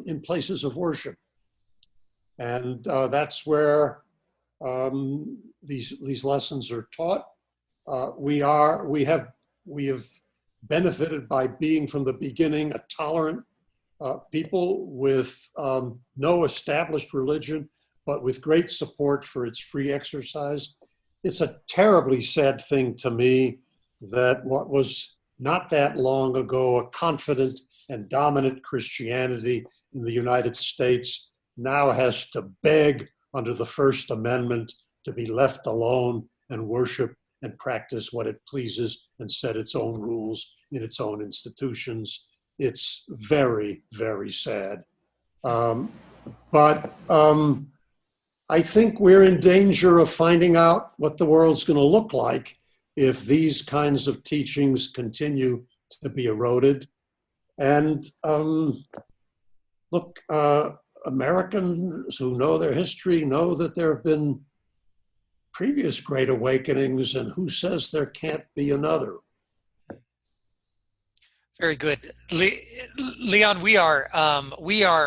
in places of worship. And that's where these lessons are taught. We have benefited by being from the beginning a tolerant people with no established religion, but with great support for its free exercise. It's a terribly sad thing to me that what was not that long ago a confident and dominant Christianity in the United States now has to beg under the First Amendment to be left alone and worship and practice what it pleases and set its own rules in its own institutions. It's very, very sad. But I think we're in danger of finding out what the world's going to look like if these kinds of teachings continue to be eroded. And look, Americans who know their history know that there have been previous great awakenings, and who says there can't be another? Very good. Leon, we are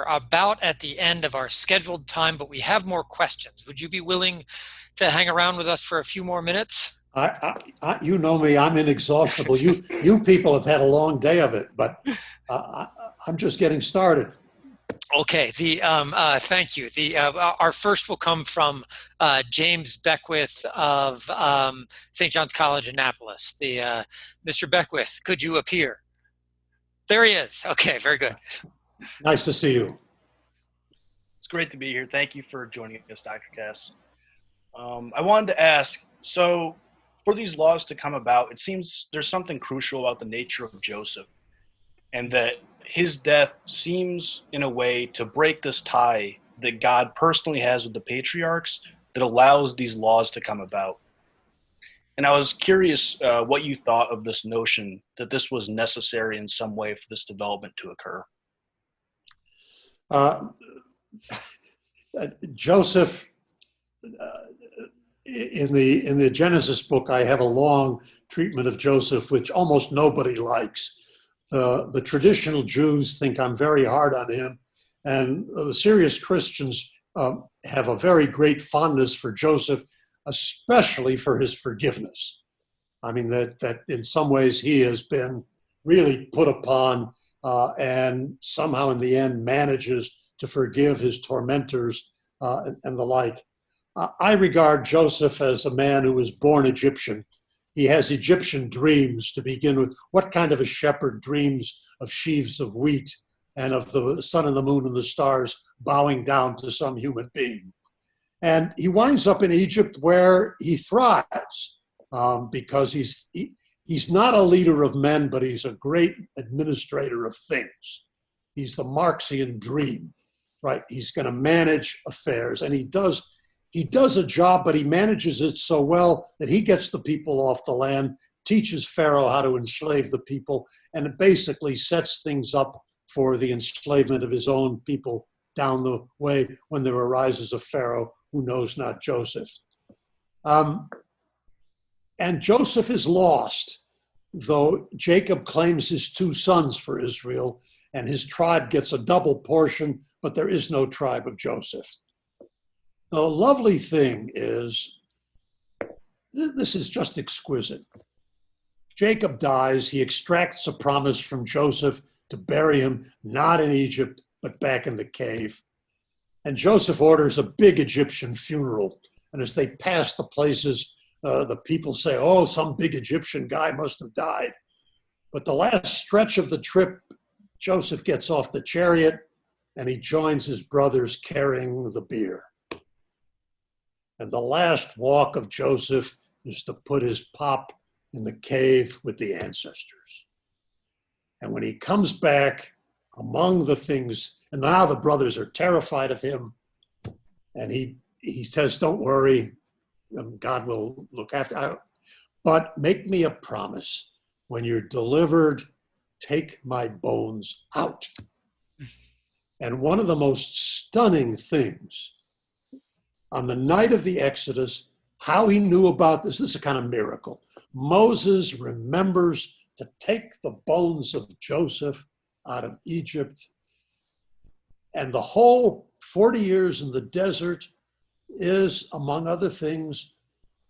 about at the end of our scheduled time, but we have more questions. Would you be willing to hang around with us for a few more minutes? You know me, I'm inexhaustible. You people have had a long day of it, but I'm just getting started. Okay. Thank you. Our first will come from James Beckwith of St. John's College, Annapolis. Mr. Beckwith, could you appear? There he is. Okay, very good. Nice to see you. It's great to be here. Thank you for joining us, Dr. Kass. I wanted to ask, so for these laws to come about, it seems there's something crucial about the nature of Joseph, and that his death seems, in a way, to break this tie that God personally has with the patriarchs that allows these laws to come about. And I was curious what you thought of this notion that this was necessary in some way for this development to occur. Joseph, in the Genesis book, I have a long treatment of Joseph, which almost nobody likes. The traditional Jews think I'm very hard on him, and the serious Christians have a very great fondness for Joseph, especially for his forgiveness. I mean, that in some ways he has been really put upon and somehow in the end manages to forgive his tormentors and the like. I regard Joseph as a man who was born Egyptian. He has Egyptian dreams to begin with. What kind of a shepherd dreams of sheaves of wheat and of the sun and the moon and the stars bowing down to some human being? And he winds up in Egypt where he thrives because he's not a leader of men, but he's a great administrator of things. He's the Marxian dream, right? He's going to manage affairs, and he does a job, but he manages it so well that he gets the people off the land, teaches Pharaoh how to enslave the people, and it basically sets things up for the enslavement of his own people down the way when there arises a Pharaoh who knows not Joseph. And Joseph is lost, though Jacob claims his 2 sons for Israel, and his tribe gets a double portion, but there is no tribe of Joseph. The lovely thing is, this is just exquisite. Jacob dies, he extracts a promise from Joseph to bury him, not in Egypt, but back in the cave. And Joseph orders a big Egyptian funeral. And as they pass the places, the people say, oh, some big Egyptian guy must have died. But the last stretch of the trip, Joseph gets off the chariot and he joins his brothers carrying the bier. And the last walk of Joseph is to put his pop in the cave with the ancestors. And when he comes back, among the things, and now the brothers are terrified of him, and he says, don't worry, God will look after, but make me a promise. When you're delivered, take my bones out. And one of the most stunning things, on the night of the Exodus, how he knew about this is a kind of miracle. Moses remembers to take the bones of Joseph out of Egypt. And the whole 40 years in the desert is, among other things,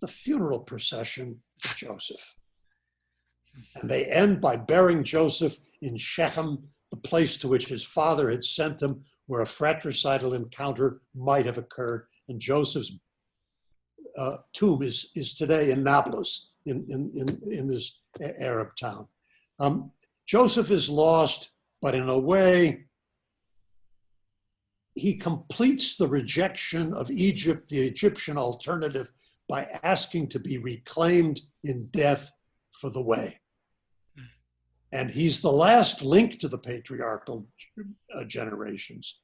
the funeral procession of Joseph. And they end by burying Joseph in Shechem, the place to which his father had sent him, where a fratricidal encounter might have occurred. And Joseph's tomb is today in Nablus, in this Arab town. Joseph is lost, but in a way, he completes the rejection of Egypt, the Egyptian alternative, by asking to be reclaimed in death for the way. And he's the last link to the patriarchal generations.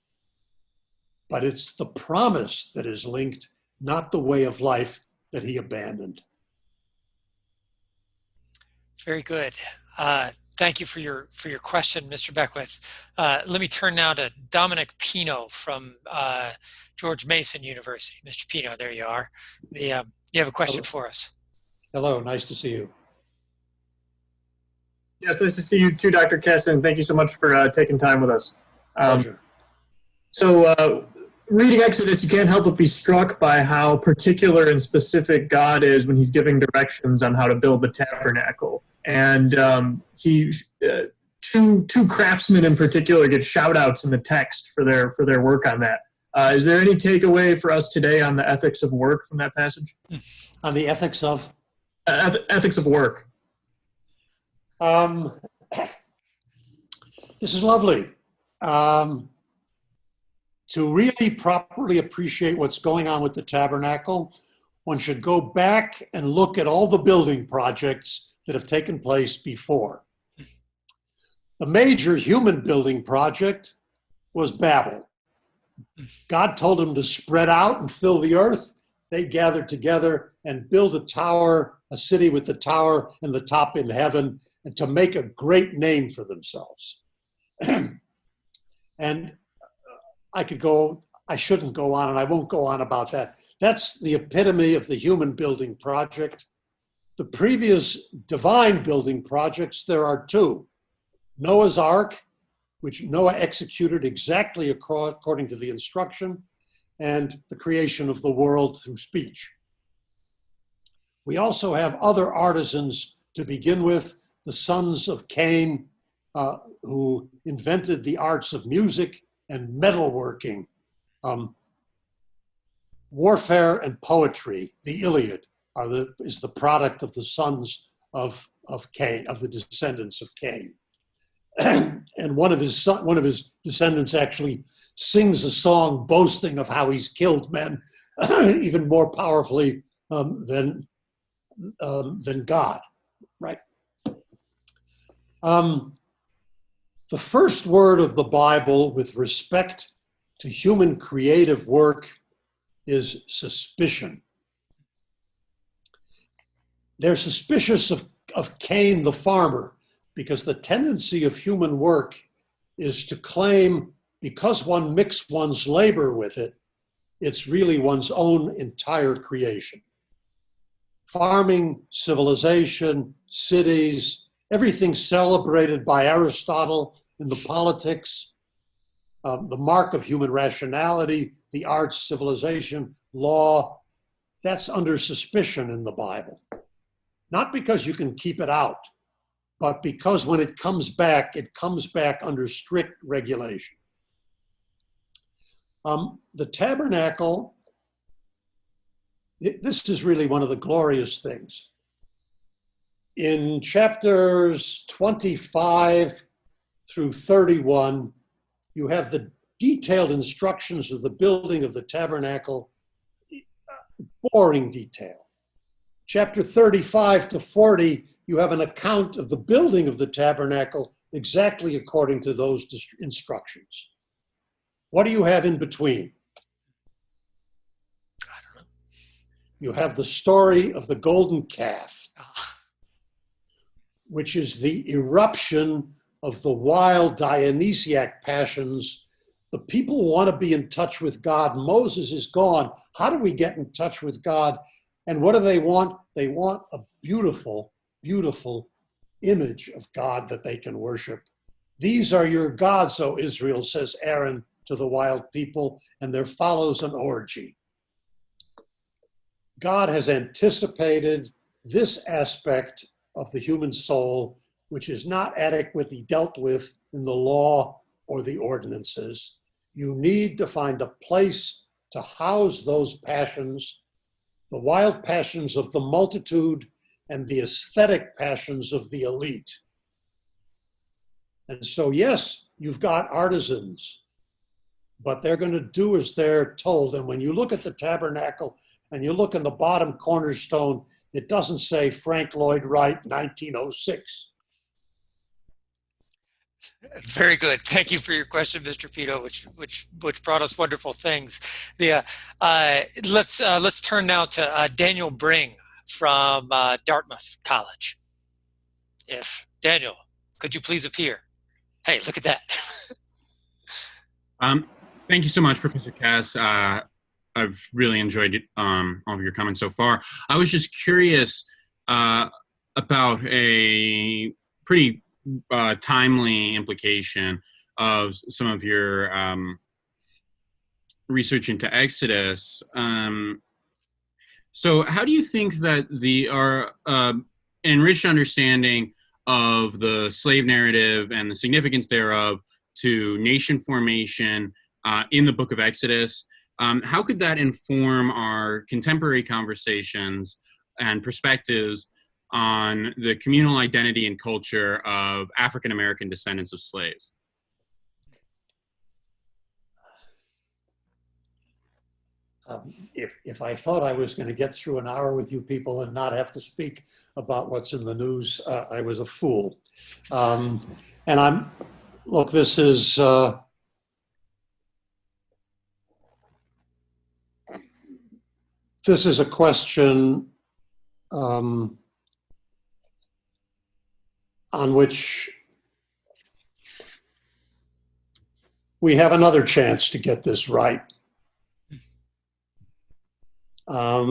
But it's the promise that is linked, not the way of life that he abandoned. Very good. Thank you for your question, Mr. Beckwith. Let me turn now to Dominic Pino from George Mason University. Mr. Pino, there you are. You have a question for us. Hello, nice to see you. Yes, nice to see you too, Dr. Kass, and thank you so much for taking time with us. Pleasure. So reading Exodus, you can't help but be struck by how particular and specific God is when he's giving directions on how to build the tabernacle. And two craftsmen in particular get shout outs in the text for their work on that. Is there any takeaway for us today on the ethics of work from that passage? On the ethics of? Ethics of work. This is lovely. To really properly appreciate what's going on with the tabernacle, one should go back and look at all the building projects that have taken place before. The major human building project was Babel. God told them to spread out and fill the earth. They gathered together and build a tower, a city with the tower and the top in heaven, and to make a great name for themselves. And I shouldn't go on, and I won't go on about that. That's the epitome of the human building project. The previous divine building projects, there are two. Noah's Ark, which Noah executed exactly according to the instruction, and the creation of the world through speech. We also have other artisans to begin with, the sons of Cain, who invented the arts of music and metalworking, warfare and poetry. The Iliad is the product of the sons of Cain, of the descendants of Cain. And one of his descendants actually sings a song boasting of how he's killed men even more powerfully than God, right? The first word of the Bible with respect to human creative work is suspicion. They're suspicious of Cain the farmer because the tendency of human work is to claim, because one mixes one's labor with it, it's really one's own entire creation. Farming, civilization, cities, everything celebrated by Aristotle in the Politics, the mark of human rationality, the arts, civilization, law, that's under suspicion in the Bible. Not because you can keep it out, but because when it comes back under strict regulation. The tabernacle, this is really one of the glorious things. In chapters 25 through 31, you have the detailed instructions of the building of the tabernacle, boring detail. Chapter 35 to 40, you have an account of the building of the tabernacle exactly according to those instructions. What do you have in between? I don't know. You have the story of the golden calf, which is the eruption of the wild Dionysiac passions. The people want to be in touch with God. Moses is gone. How do we get in touch with God? And what do they want? They want a beautiful, beautiful image of God that they can worship. These are your gods, O Israel, says Aaron to the wild people, and there follows an orgy. God has anticipated this aspect of the human soul, which is not adequately dealt with in the law or the ordinances. You need to find a place to house those passions, the wild passions of the multitude and the aesthetic passions of the elite. And so, yes, you've got artisans, but they're going to do as they're told. And when you look at the tabernacle and you look in the bottom cornerstone, it doesn't say Frank Lloyd Wright, 1906. Very good. Thank you for your question, Mr. Pito, which brought us wonderful things. Let's turn now to Daniel Bring from Dartmouth College. If Daniel, could you please appear? Hey, look at that. Thank you so much, Professor Kass. I've really enjoyed all of your comments so far. I was just curious about a pretty timely implication of some of your research into Exodus. So how do you think that our enriched understanding of the slave narrative and the significance thereof to nation formation in the book of Exodus, how could that inform our contemporary conversations and perspectives on the communal identity and culture of African-American descendants of slaves? If I thought I was going to get through an hour with you people and not have to speak about what's in the news, I was a fool. And look, this is, this is a question on which we have another chance to get this right. I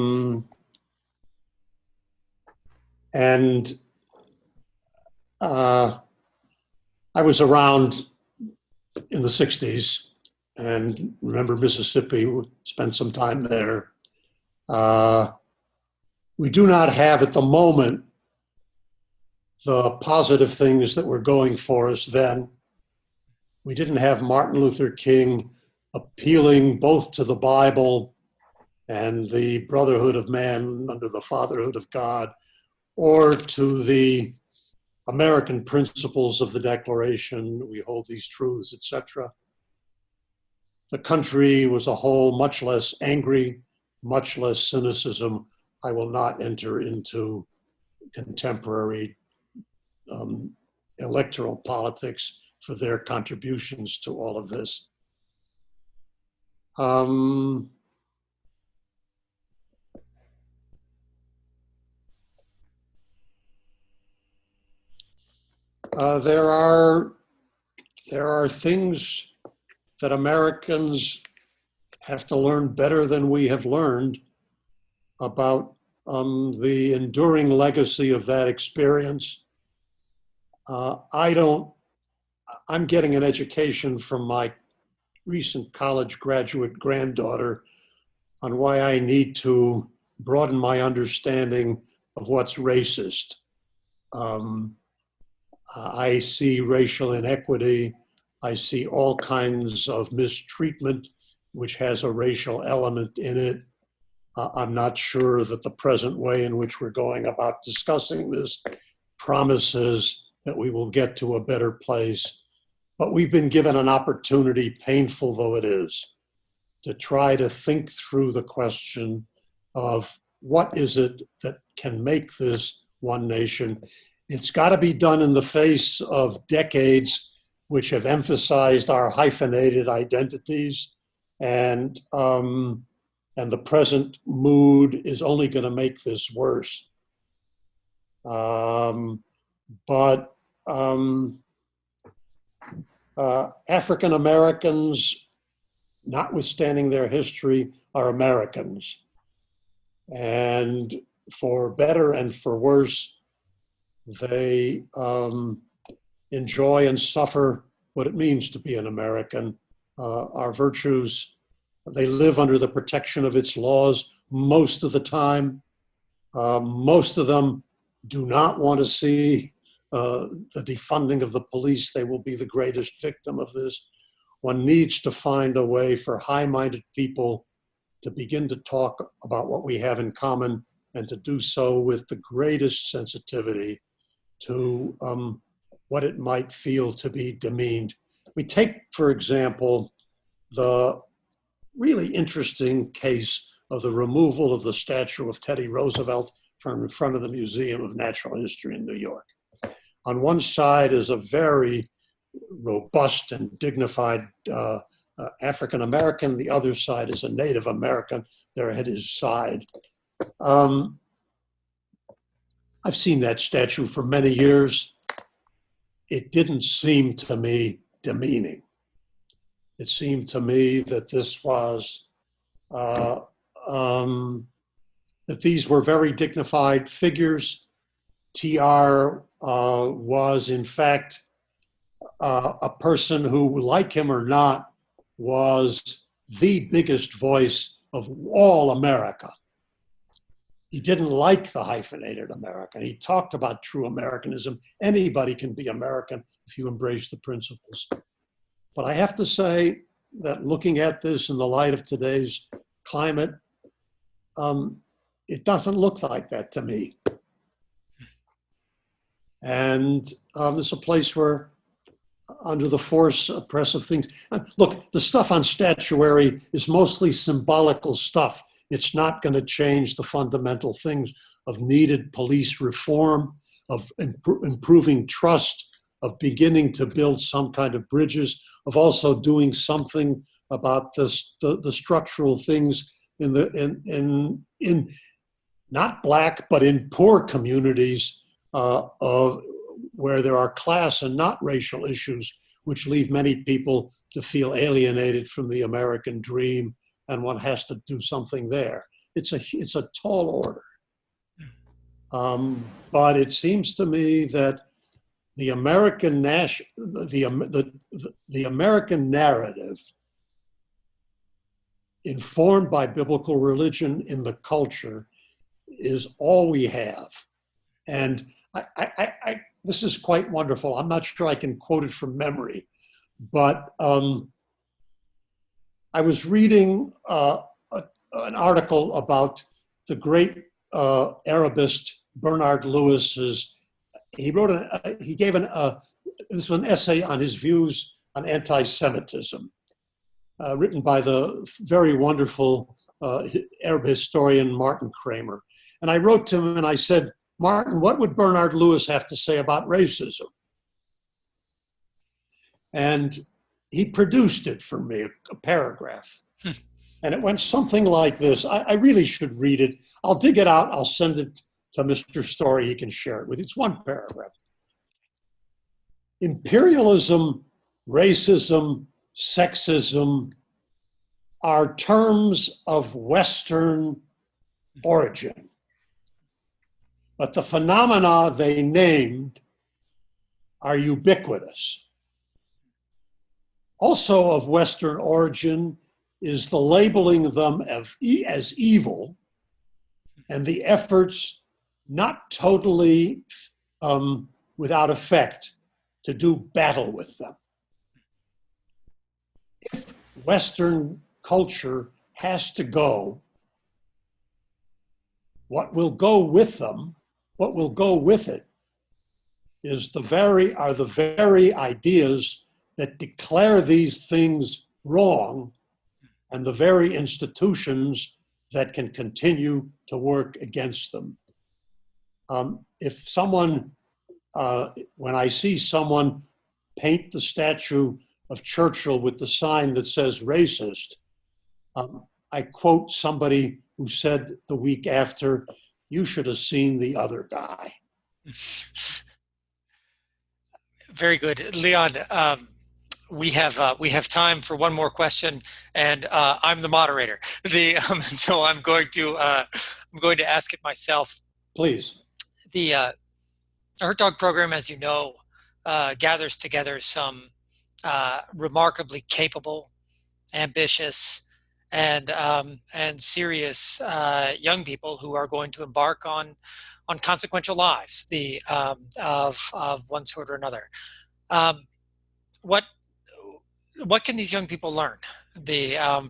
was around in the 60s and remember Mississippi, spent some time there. We do not have at the moment the positive things that were going for us then. We didn't have Martin Luther King appealing both to the Bible and the brotherhood of man under the fatherhood of God, or to the American principles of the Declaration, we hold these truths, etc. The country was a whole much less angry, much less cynicism. I will not enter into contemporary electoral politics for their contributions to all of this. There are things that Americans have to learn better than we have learned about the enduring legacy of that experience. I'm getting an education from my recent college graduate granddaughter on why I need to broaden my understanding of what's racist. I see racial inequity. I see all kinds of mistreatment, which has a racial element in it. I'm not sure that the present way in which we're going about discussing this promises that we will get to a better place. But we've been given an opportunity, painful though it is, to try to think through the question of what is it that can make this one nation. It's got to be done in the face of decades which have emphasized our hyphenated identities, and the present mood is only going to make this worse. African Americans, notwithstanding their history, are Americans. And for better and for worse, they enjoy and suffer what it means to be an American. Our virtues, they live under the protection of its laws most of the time. Most of them do not want to see the defunding of the police. They will be the greatest victim of this. One needs to find a way for high-minded people to begin to talk about what we have in common, and to do so with the greatest sensitivity to what it might feel to be demeaned. We take, for example, the really interesting case of the removal of the statue of Teddy Roosevelt from in front of the Museum of Natural History in New York. On one side is a very robust and dignified African American. The other side is a Native American. They're at his side. I've seen that statue for many years. It didn't seem to me demeaning. It seemed to me that this was, that these were very dignified figures. TR was, in fact, a person who, like him or not, was the biggest voice of all America. He didn't like the hyphenated American. He talked about true Americanism. Anybody can be American if you embrace the principles. But I have to say that looking at this in the light of today's climate, it doesn't look like that to me. And it's a place where, under the force, oppressive things. Look, the stuff on statuary is mostly symbolical stuff. It's not going to change the fundamental things of needed police reform, of improving trust, of beginning to build some kind of bridges, of also doing something about the structural things in not Black, but in poor communities of where there are class and not racial issues, which leave many people to feel alienated from the American dream, and one has to do something there. It's a tall order. But it seems to me that the American the American narrative, informed by biblical religion in the culture, is all we have. And this is quite wonderful. I'm not sure I can quote it from memory, but I was reading an article about the great Arabist Bernard Lewis's. He gave this was an essay on his views on anti-Semitism, written by the very wonderful Arab historian Martin Kramer. And I wrote to him and I said, Martin, what would Bernard Lewis have to say about racism? And he produced it for me, a paragraph. And it went something like this. I really should read it. I'll dig it out. I'll send it to Mr. Storey. He can share it with you. It's one paragraph. Imperialism, racism, sexism are terms of Western origin. But the phenomena they named are ubiquitous. Also of Western origin is the labeling them as evil and the efforts, not totally without effect, to do battle with them. If Western culture has to go, what will go with them, what will go with it, is the very ideas that declare these things wrong, and the very institutions that can continue to work against them. If someone, when I see someone paint the statue of Churchill with the sign that says racist, I quote somebody who said the week after, "You should have seen the other guy." Very good, Leon. We have time for one more question, and I'm the moderator. So I'm going to ask it myself. Please. The Hertog program, as you know, gathers together some remarkably capable, ambitious, and serious young people who are going to embark on consequential lives, of one sort or another. What can these young people learn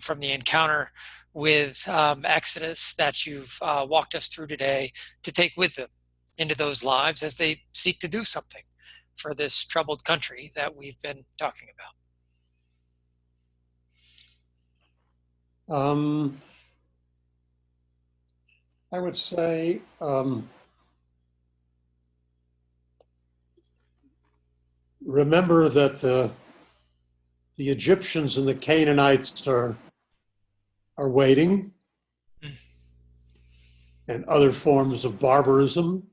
from the encounter with Exodus that you've walked us through today, to take with them into those lives as they seek to do something for this troubled country that we've been talking about? I would say remember that the Egyptians and the Canaanites are waiting, and other forms of barbarism,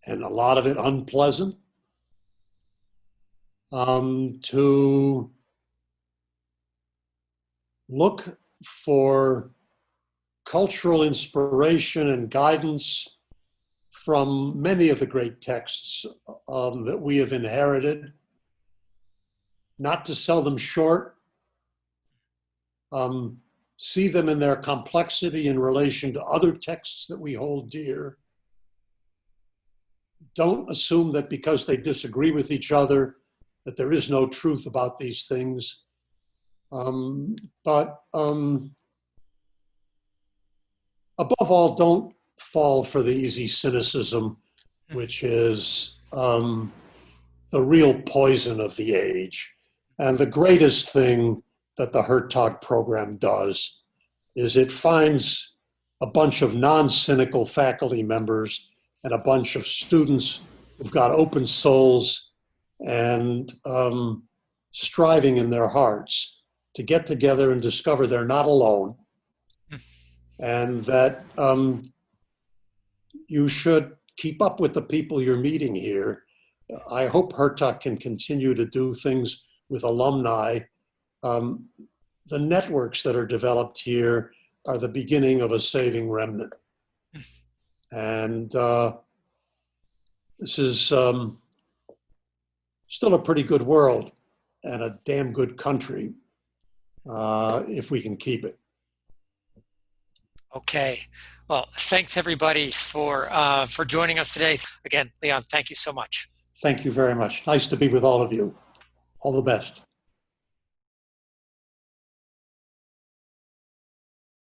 and a lot of it unpleasant, to look for cultural inspiration and guidance from many of the great texts that we have inherited, not to sell them short, see them in their complexity in relation to other texts that we hold dear. Don't assume that because they disagree with each other that there is no truth about these things. But above all, don't fall for the easy cynicism, which is the real poison of the age. And the greatest thing that the Hertog program does is it finds a bunch of non-cynical faculty members and a bunch of students who've got open souls and striving in their hearts to get together and discover they're not alone, and that you should keep up with the people you're meeting here. I hope Hertog can continue to do things with alumni. The networks that are developed here are the beginning of a saving remnant. And this is still a pretty good world and a damn good country if we can keep it. Okay. Well, thanks everybody for joining us today. Again, Leon, thank you so much. Thank you very much. Nice to be with all of you. All the best.